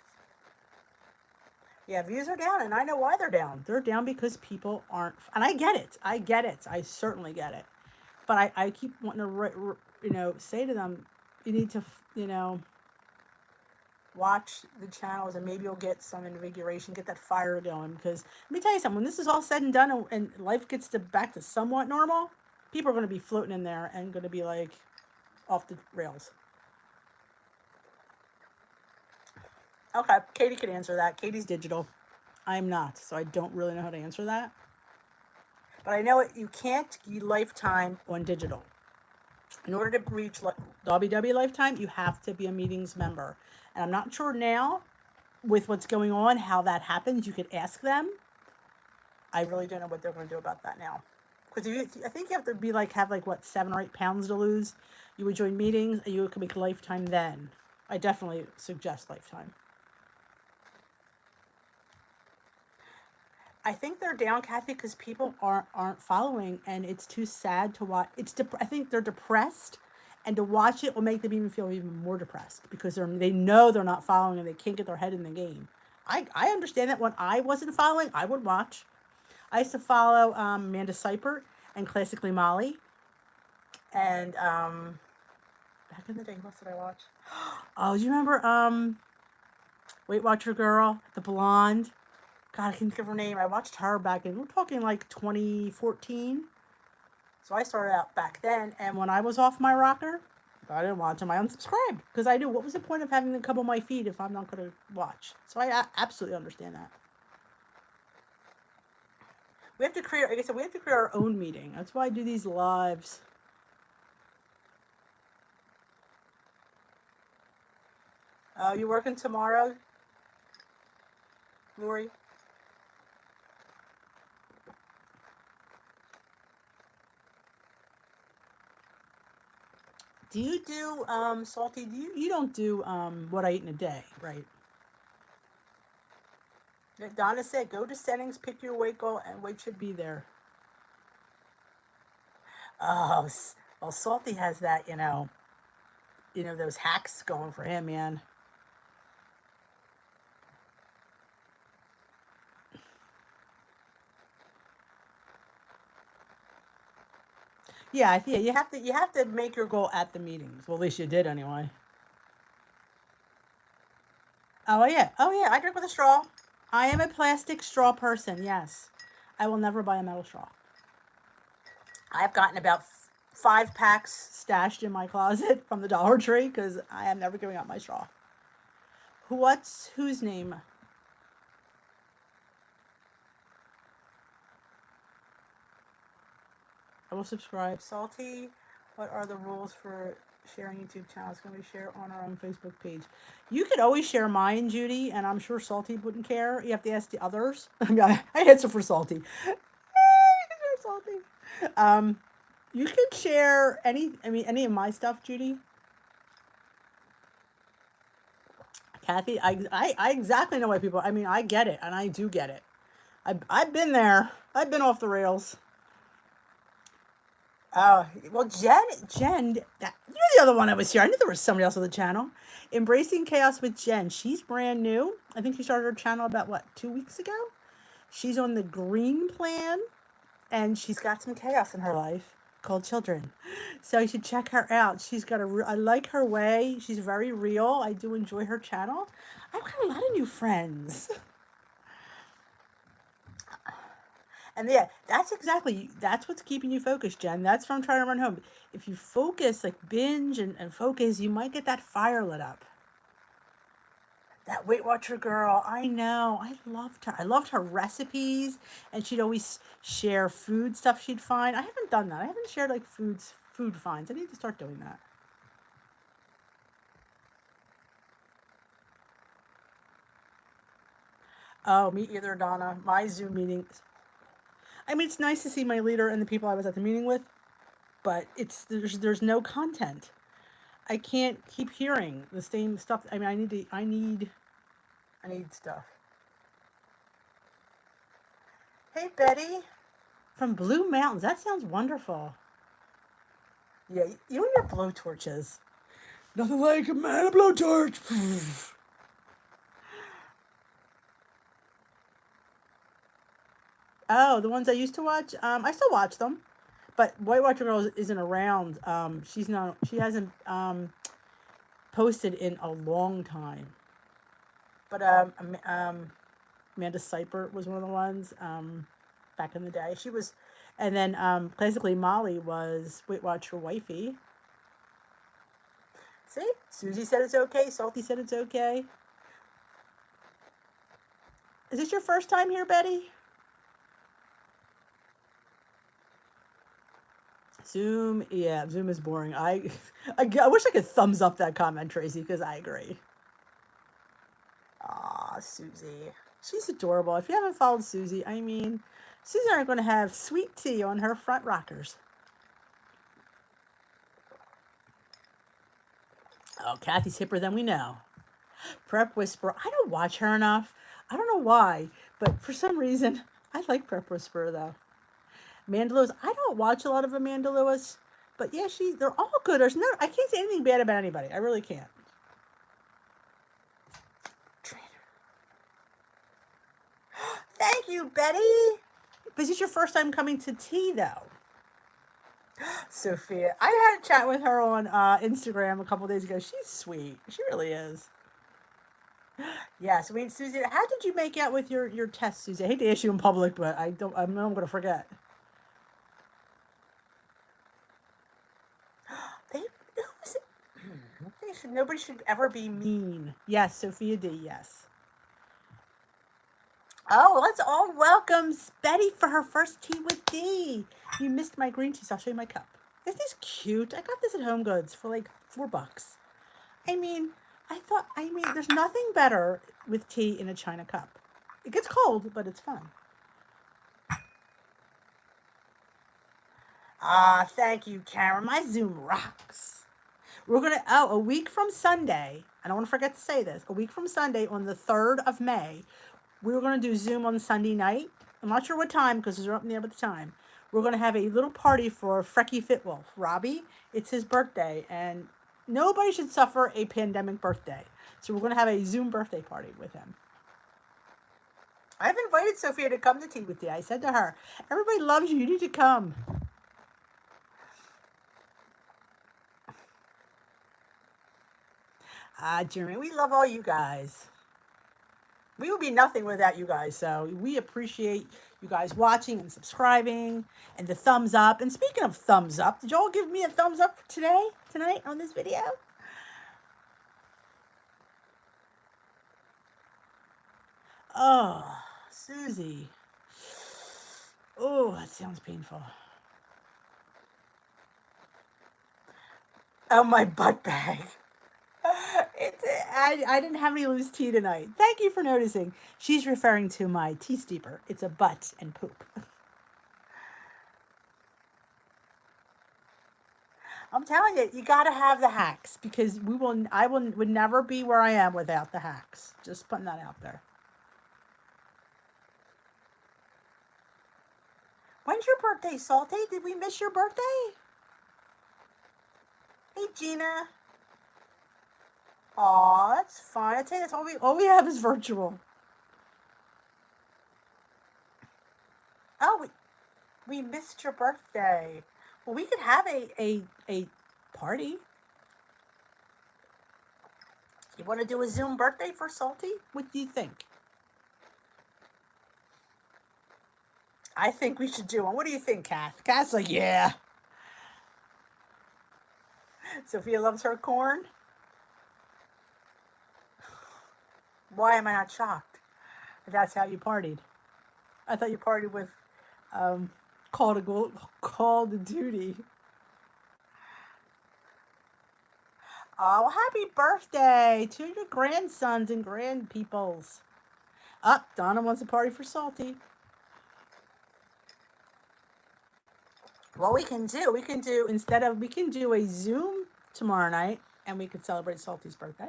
Yeah, views are down, and I know why they're down. They're down because people aren't, and I get it. I certainly get it. But I keep wanting to, say to them, you need to, watch the channels and maybe you'll get some invigoration, get that fire going. Because let me tell you something, when this is all said and done and life gets back to somewhat normal, people are going to be floating in there and going to be like off the rails. Okay, Katie could answer that. Katie's digital. I'm not, so I don't really know how to answer that. But I know you can't get Lifetime on digital. In order to reach WW Lifetime, you have to be a meetings member. And I'm not sure now with what's going on how that happens. You could ask them. I really don't know what they're going to do about that now. Because I think you have to be like, have like, what, 7 or 8 pounds to lose. You would join meetings and you could make Lifetime then. I definitely suggest Lifetime. I think they're down, Kathy, because people aren't following, and it's too sad to watch. I think they're depressed, and to watch it will make them even feel even more depressed because they know they're not following and they can't get their head in the game. I understand that. When I wasn't following, I would watch. I used to follow Amanda Seipert and Classically Molly, and back in the day, what did I watch? Oh, do you remember Weight Watcher Girl, the blonde? God, I can't think of her name. I watched her back in, we're talking like 2014. So I started out back then, and when I was off my rocker, I didn't watch them. I unsubscribed because I knew, what was the point of having them come on my feed if I'm not going to watch? So I absolutely understand that. We have to create, like I said, we have to create our own meeting. That's why I do these lives. Oh, you working tomorrow, Lori? Do you do, Salty, you don't do, what I eat in a day, right? Donna said, go to settings, pick your weight goal, and weight should be there. Oh, well, Salty has that, those hacks going for him, man. Yeah, you have to make your goal at the meetings. Well, at least you did anyway. Oh yeah, I drink with a straw. I am a plastic straw person. Yes, I will never buy a metal straw. I've gotten about 5 packs stashed in my closet from the Dollar Tree because I am never giving up my straw. What's whose name? I will subscribe. Salty, what are the rules for sharing YouTube channels? Can we share on our own Facebook page? You could always share mine, Judy, and I'm sure Salty wouldn't care. You have to ask the others. I answer for Salty. Salty. You could share any of my stuff, Judy. Kathy, I exactly know why people. I get it, and I do get it. I've been there. I've been off the rails. Oh, well, Jen, you're the other one that was here. I knew there was somebody else on the channel. Embracing Chaos with Jen. She's brand new. I think she started her channel about, 2 weeks ago? She's on the green plan, and she's got some chaos in her life called children. So you should check her out. She's got I like her way. She's very real. I do enjoy her channel. I've got a lot of new friends. And yeah, that's what's keeping you focused, Jen. That's from Trying to Run Home. If you focus, like binge and focus, you might get that fire lit up. That Weight Watcher girl, I know. I loved her. I loved her recipes, and she'd always share food stuff she'd find. I haven't done that. I haven't shared like food finds. I need to start doing that. Oh, me either, Donna. My Zoom meetings. It's nice to see my leader and the people I was at the meeting with, but there's no content. I can't keep hearing the same stuff. I need stuff. Hey, Betty, from Blue Mountains. That sounds wonderful. Yeah, you and your blowtorches. Nothing like a man a blowtorch. Oh, the ones I used to watch. I still watch them, but White Watcher Girl isn't around. She's not. She hasn't posted in a long time. But Amanda Seipert was one of the ones back in the day. She was, and then Classically Molly was Weight Watcher Wifey. See, Susie said it's okay. Salty said it's okay. Is this your first time here, Betty? Zoom, yeah, Zoom is boring. I wish I could thumbs up that comment, Tracy, because I agree. Aw, Susie. She's adorable. If you haven't followed Susie, I mean, Susie and I are going to have sweet tea on her front rockers. Oh, Kathy's hipper than we know. Prep Whisperer. I don't watch her enough. I don't know why, but for some reason, I like Prep Whisperer, though. Amanda Lewis. I don't watch a lot of Amanda Lewis, but yeah, they're all good. I can't say anything bad about anybody. I really can't. Thank you, Betty. This is your first time coming to tea, though. Sophia. I had a chat with her on Instagram a couple days ago. She's sweet. She really is. Yes, I mean, Susie, how did you make out with your test, Susie? I hate to ask you in public, but I know I'm going to forget. Nobody should ever be mean. Yes, Sophia D, yes. Oh, let's all welcome Betty for her first tea with D. You missed my green tea, so I'll show you my cup. Isn't this cute? I got this at Home Goods for like $4. I mean, there's nothing better with tea in a china cup. It gets cold, but it's fun. Ah, thank you, Karen. My Zoom rocks. We're going to, a week from Sunday, I don't want to forget to say this, a week from Sunday on the 3rd of May, we were going to do Zoom on Sunday night. I'm not sure what time because we're up in the air with the time. We're going to have a little party for Frecky Fitwolf, Robbie. It's his birthday, and nobody should suffer a pandemic birthday. So we're going to have a Zoom birthday party with him. I've invited Sophia to come to tea with you. I said to her, everybody loves you. You need to come. Jeremy, we love all you guys. We would be nothing without you guys, so we appreciate you guys watching and subscribing and the thumbs up. And speaking of thumbs up, did you all give me a thumbs up for tonight on this video? Oh, Susie. Oh, that sounds painful. Oh, my butt bag. I didn't have any loose tea tonight. Thank you for noticing. She's referring to my tea steeper. It's a butt and poop. I'm telling you, you got to have the hacks because would never be where I am without the hacks. Just putting that out there. When's your birthday, Salty? Did we miss your birthday? Hey, Gina. Aw, that's fine. I'd say that's all we have is virtual. Oh, we missed your birthday. Well, we could have a party. You want to do a Zoom birthday for Salty? What do you think? I think we should do one. What do you think, Kath? Kath's like, yeah. Sophia loves her corn. Why am I not shocked? That's how you partied. I thought you partied with Call to Duty. Oh, happy birthday to your grandsons and grandpeoples. Donna wants a party for Salty. What we can do a Zoom tomorrow night and we could celebrate Salty's birthday.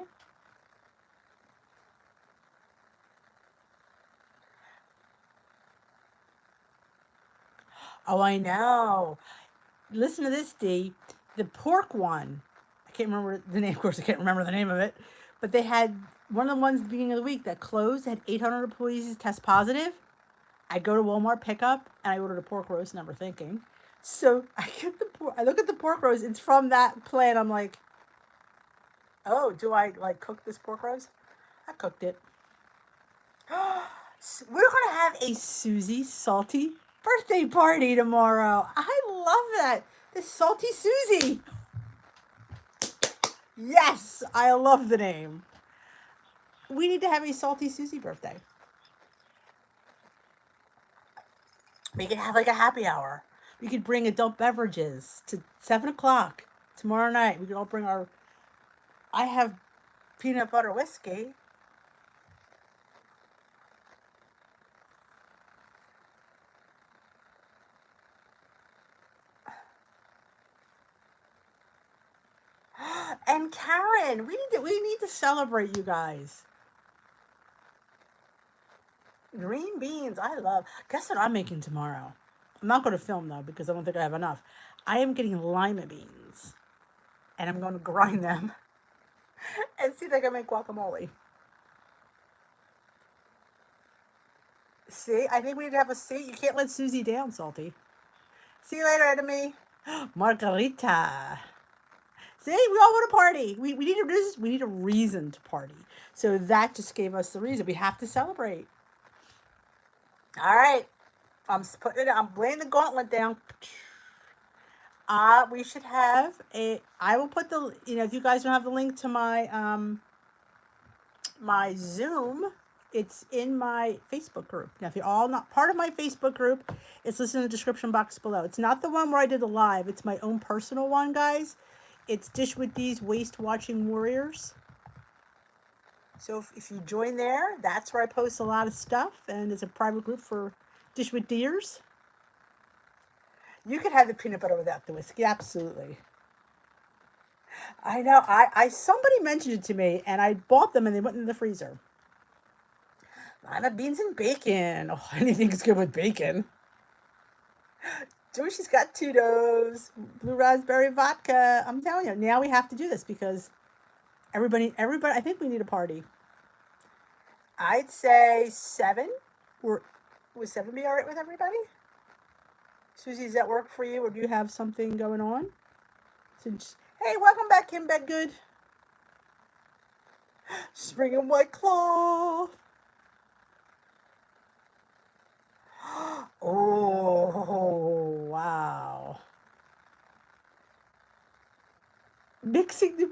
Oh, I know. Listen to this, D. The pork one. I can't remember the name. Of course, I can't remember the name of it. But they had one of the ones at the beginning of the week that closed. Had 800 employees test positive. I go to Walmart pickup and I ordered a pork roast, never thinking. So I look at the pork roast. It's from that plant. I'm like, oh, do I cook this pork roast? I cooked it. We're gonna have a Susie Salty birthday party tomorrow. I love that. This Salty Susie. Yes, I love the name. We need to have a Salty Susie birthday. We can have like a happy hour. We could bring adult beverages to 7 o'clock tomorrow night. We could all bring our. I have peanut butter whiskey. And Karen, we need to celebrate you guys. Green beans, I love. Guess what I'm making tomorrow? I'm not going to film though because I don't think I have enough. I am getting lima beans, and I'm going to grind them and see if I can make guacamole. See, I think we need to have a seat. You can't let Susie down, Salty. See you later, enemy. Margarita. See, we all want to party. We need we need a reason to party. So that just gave us the reason. We have to celebrate. All right. I'm laying the gauntlet down. We should have I will put the, if you guys don't have the link to my Zoom, it's in my Facebook group. Now, if you're all not part of my Facebook group, it's listed in the description box below. It's not the one where I did the live. It's my own personal one, guys. It's Dish with D's Waist Watching Warriors. So if you join there, that's where I post a lot of stuff, and it's a private group for Dish with Deers. You could have the peanut butter without the whiskey, absolutely. I know. Somebody mentioned it to me, and I bought them, and they went in the freezer. Lima beans and bacon. Oh, anything's good with bacon. Joyce's got Tito's, blue raspberry vodka. I'm telling you, now we have to do this because everybody. I think we need a party. I'd say 7. Would 7 be all right with everybody? Susie, does that work for you, or do you have something going on? Hey, welcome back, Kim Bedgood. Spring and White Claw. Oh, wow. Mixing the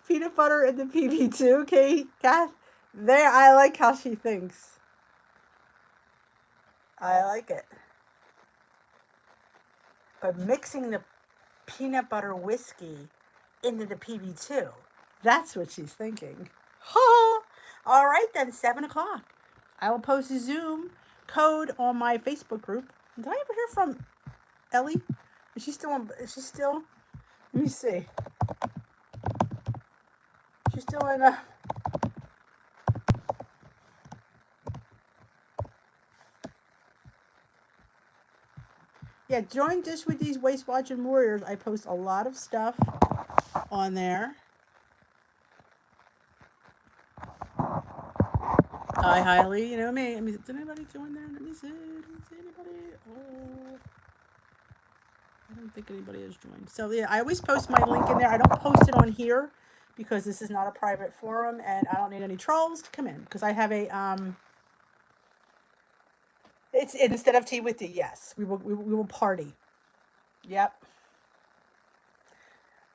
peanut butter and the PB2, okay, Kath? There, I like how she thinks. I like it. But mixing the peanut butter whiskey into the PB2, that's what she's thinking. Ha! All right, then, 7 o'clock. I will post a Zoom code on my Facebook group. Did I ever hear from Ellie? Is she still? Let me see. She's still in a. Yeah, join Dish with These Waist Watching Warriors. I post a lot of stuff on there. Hi, Hiley. You know me. Did anybody join there? Let me see. Anybody? Oh, I don't think anybody has joined. So yeah, I always post my link in there. I don't post it on here because this is not a private forum, and I don't need any trolls to come in because I have a It's instead of tea with D. Yes, we will party. Yep.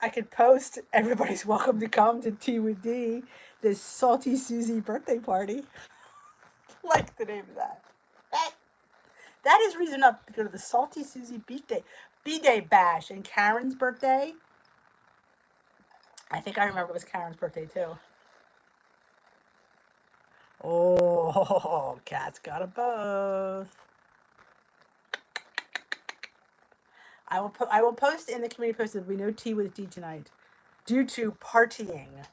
I could post everybody's welcome to come to Tea with D, this Salty Susie birthday party. Like the name of that. That is reason enough to go to the Salty Susie B-Day bash. And Karen's birthday, I think I remember it was Karen's birthday too. Oh, Cat's got a both. I will post in the community post that we no tea with D tonight due to partying.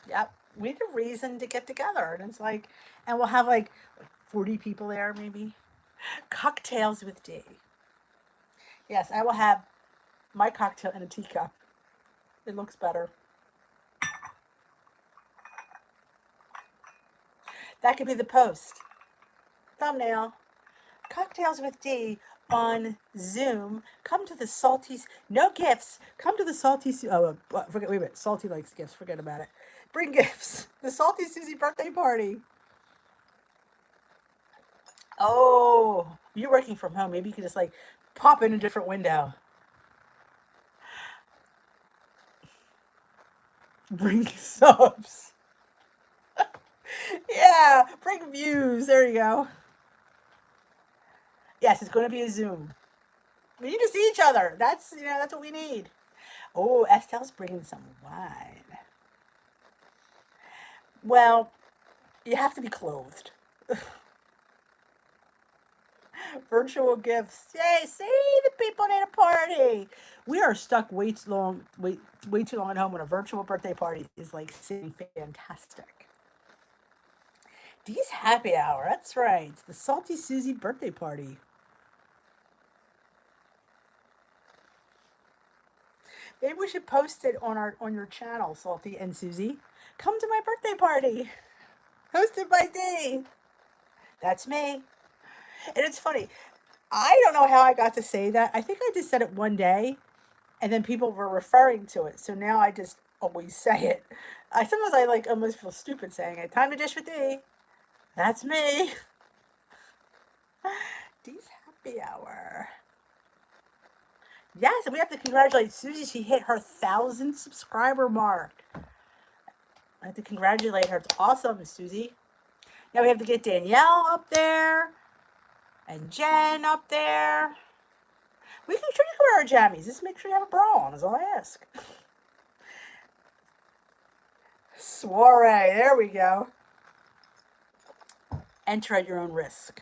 Yep. We need a reason to get together. And it's like, and we'll have like 40 people there maybe. Cocktails with D. Yes, I will have my cocktail in a teacup. It looks better. That could be the post. Thumbnail. Cocktails with D on Zoom. Come to the Salties. No gifts. Come to the Salty. Wait a minute. Salty likes gifts. Forget about it. Bring gifts. The Salty Susie birthday party. Oh, you're working from home. Maybe you could just like pop in a different window. Bring subs. Yeah, bring views. There you go. Yes, it's going to be a Zoom. We need to see each other. That's that's what we need. Oh, Estelle's bringing some wine. Well, you have to be clothed. Virtual gifts. Yay, see, the people need a party. We are stuck way too long at home when a virtual birthday party is like sitting fantastic. Dee's happy hour. That's right. It's the Salty Susie birthday party. Maybe we should post it on your channel, Salty and Susie. Come to my birthday party. Hosted by Dee. That's me. And it's funny. I don't know how I got to say that. I think I just said it one day, and then people were referring to it. So now I just always say it. Sometimes I like almost feel stupid saying it. Time to dish with Dee. That's me. Dee's happy hour. Yes, and we have to congratulate Susie. She hit her 1,000 subscriber mark. I have to congratulate her. It's awesome, Susie. Now we have to get Danielle up there and Jen up there. We can sure you can wear our jammies. Just make sure you have a bra on is all I ask. Soiree. There we go. Enter at your own risk.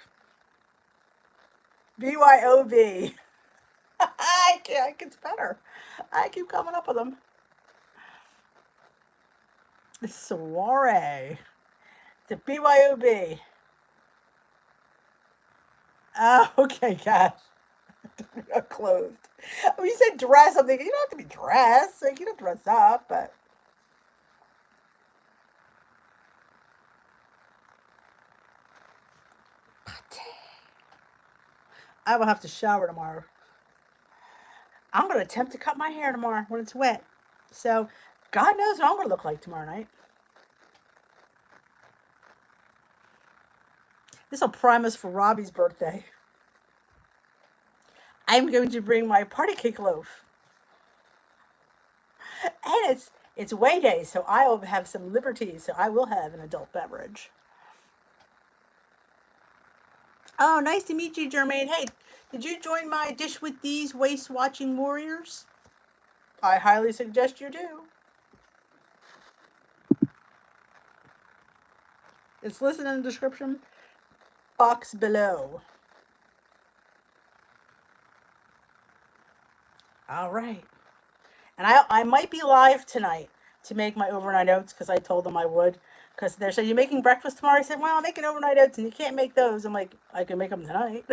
BYOB. I can't. It's better. I keep coming up with them. The soiree. The BYOB. Oh, okay, gosh. Clothed. When you said dress, I'm thinking you don't have to be dressed. Like you don't dress up, but I will have to shower tomorrow. I'm going to attempt to cut my hair tomorrow when it's wet. So, God knows what I'm going to look like tomorrow night. This will prime us for Robbie's birthday. I'm going to bring my party cake loaf. And it's way day, so I will have some liberties. So I will have an adult beverage. Oh, nice to meet you, Jermaine. Hey, did you join my Dish with These Waist Watching Warriors? I highly suggest you do. It's listed in the description box below. All right. And I might be live tonight to make my overnight oats because I told them I would. Because they're saying, you're making breakfast tomorrow? I said, well, I'm making overnight oats and you can't make those. I'm like, I can make them tonight.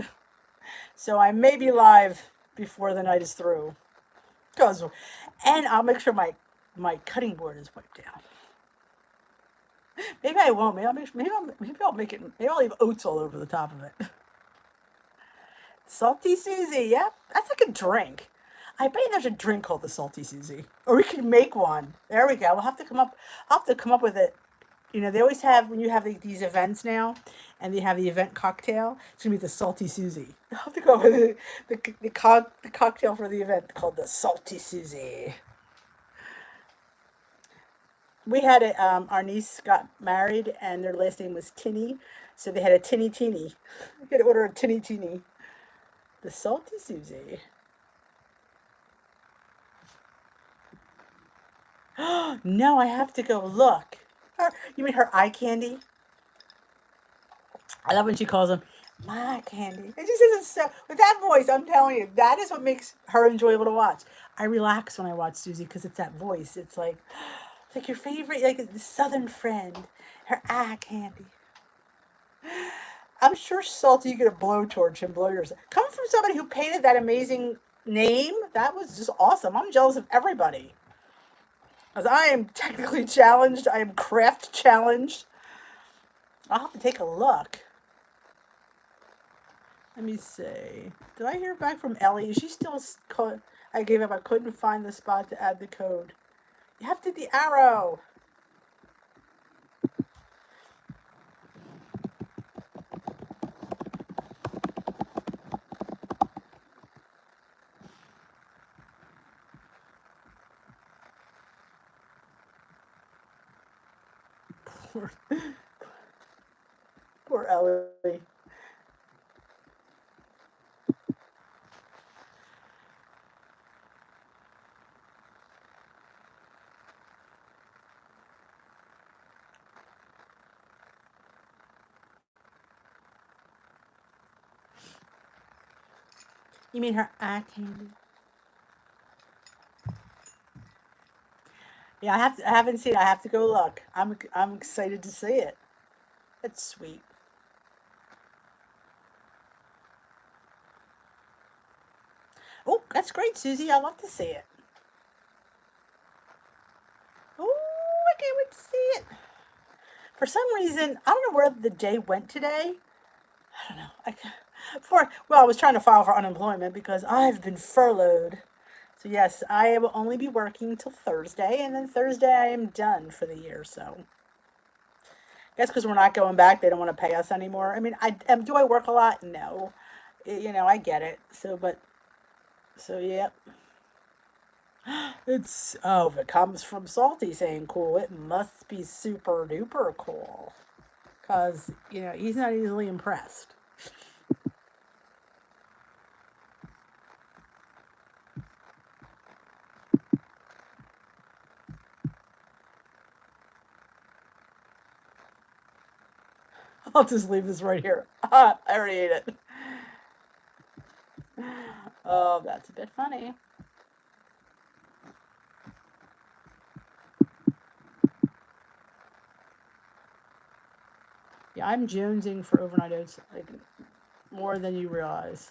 So I may be live before the night is through. And I'll make sure my cutting board is wiped down. Maybe I won't. Maybe I'll make it. Maybe I'll leave oats all over the top of it. Salty Susie. Yep, that's like a drink. I bet there's a drink called the Salty Susie, or we could make one. There we go. We'll have to come up. I'll have to come up with it. You know, they always have when you have these events now, and they have the event cocktail. It's gonna be the Salty Susie. I'll have to go with the cocktail for the event called the Salty Susie. We had our niece got married, and their last name was Tinny, so they had a Tinny Teeny. You could order a Tinny Teeny. The Salty Susie. No, I have to go look. You mean her eye candy? I love when she calls them my candy. It just isn't so. With that voice, I'm telling you, that is what makes her enjoyable to watch. I relax when I watch Susie because it's that voice. It's like your favorite, like the Southern friend. Her eye candy. I'm sure Salty, you get a blowtorch and blow yours. Coming from somebody who painted that amazing name, that was just awesome. I'm jealous of everybody. As I am technically challenged, I am craft challenged. I'll have to take a look. Let me see. Did I hear back from Ellie? Is she still... I gave up. I couldn't find the spot to add the code. You have to do the arrow. Poor Ellie. You mean her eye candy? Yeah, I haven't seen it. I have to go look. I'm excited to see it. It's sweet. Oh, that's great, Susie. I love to see it. Oh, I can't wait to see it. For some reason, I don't know where the day went today. I don't know. I was trying to file for unemployment because I've been furloughed. So yes, I will only be working till Thursday, and then Thursday I am done for the year. So I guess because we're not going back, they don't want to pay us anymore. I mean, do I work a lot? No, I get it. So yeah, if it comes from Salty saying cool, it must be super duper cool. Because he's not easily impressed. I'll just leave this right here. I already ate it. Oh, that's a bit funny. Yeah, I'm jonesing for overnight oats like more than you realize.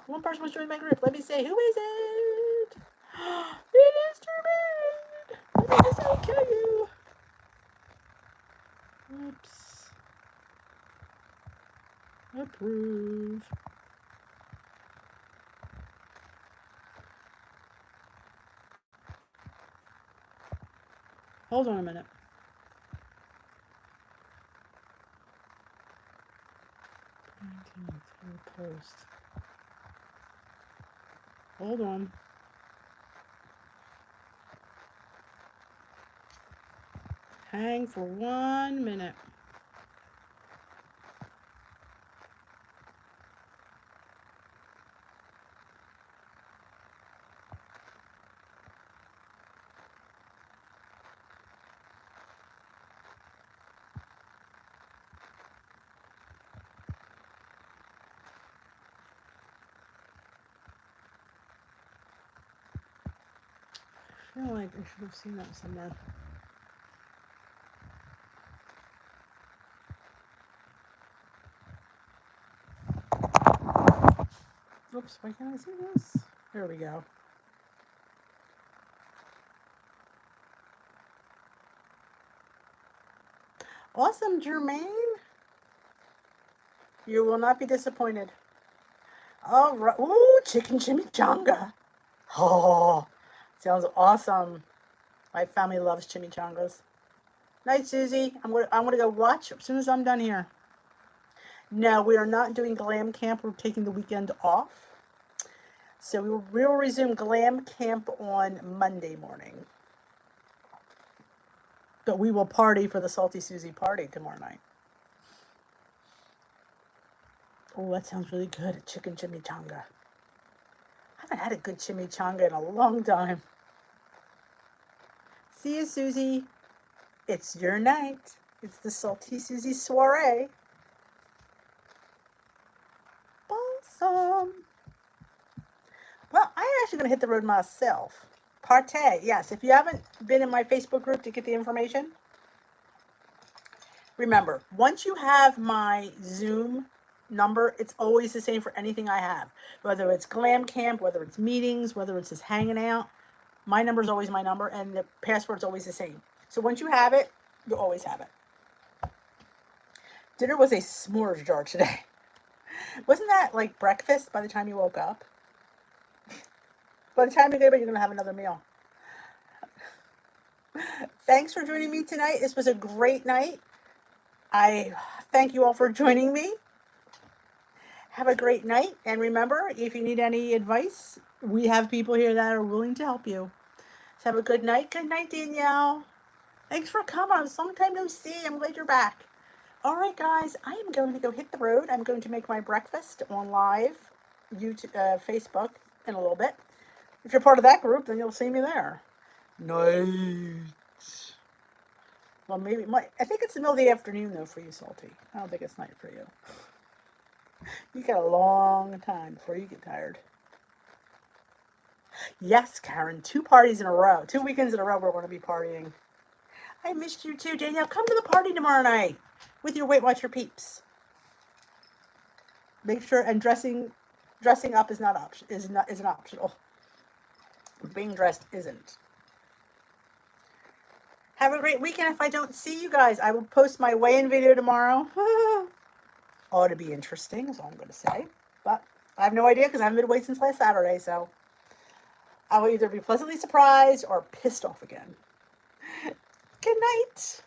One person was joining my group. Let me say, who is it? It is Jermaine. Let me just kill you. Oops. Approve. Hold on a minute. Post. Hold on. Hang for 1 minute. I feel like I should have seen that somewhere. Oops, why can't I see this? There we go. Awesome, Jermaine. You will not be disappointed. All right. Ooh, chicken chimichanga. Oh, sounds awesome. My family loves chimichangas. Night, Susie. I'm gonna go watch as soon as I'm done here. No, we are not doing glam camp. We're taking the weekend off. So we will resume glam camp on Monday morning. But we will party for the Salty Susie party tomorrow night. Oh, that sounds really good. A chicken chimichanga. I haven't had a good chimichanga in a long time. See you, Susie. It's your night. It's the Salty Susie soiree. Awesome. Well, I'm actually going to hit the road myself. Partay, yes. If you haven't been in my Facebook group to get the information, remember, once you have my Zoom number, it's always the same for anything I have. Whether it's glam camp, whether it's meetings, whether it's just hanging out, my number is always my number, and the password's always the same. So once you have it, you'll always have it. Dinner was a s'mores jar today. Wasn't that like breakfast by the time you woke up? By the time you go to bed, you're going to have another meal. Thanks for joining me tonight. This was a great night. I thank you all for joining me. Have a great night. And remember, if you need any advice, we have people here that are willing to help you. So have a good night. Good night, Danielle. Thanks for coming. It's a long time no see. I'm glad you're back. All right, guys. I am going to go hit the road. I'm going to make my breakfast on live YouTube, Facebook in a little bit. If you're part of that group, then you'll see me there. Night. Well, I think it's the middle of the afternoon, though, for you, Salty. I don't think it's night for you. You got a long time before you get tired. Yes, Karen, 2 parties in a row. 2 weekends in a row we're going to be partying. I missed you too, Danielle. Come to the party tomorrow night with your Weight Watcher peeps. Make sure, and dressing up is not isn't optional. Being dressed isn't. Have a great weekend. If I don't see you guys, I will post my weigh-in video tomorrow. Ought to be interesting, is all I'm going to say. But I have no idea because I haven't been weighed since last Saturday, so I will either be pleasantly surprised or pissed off again. Good night.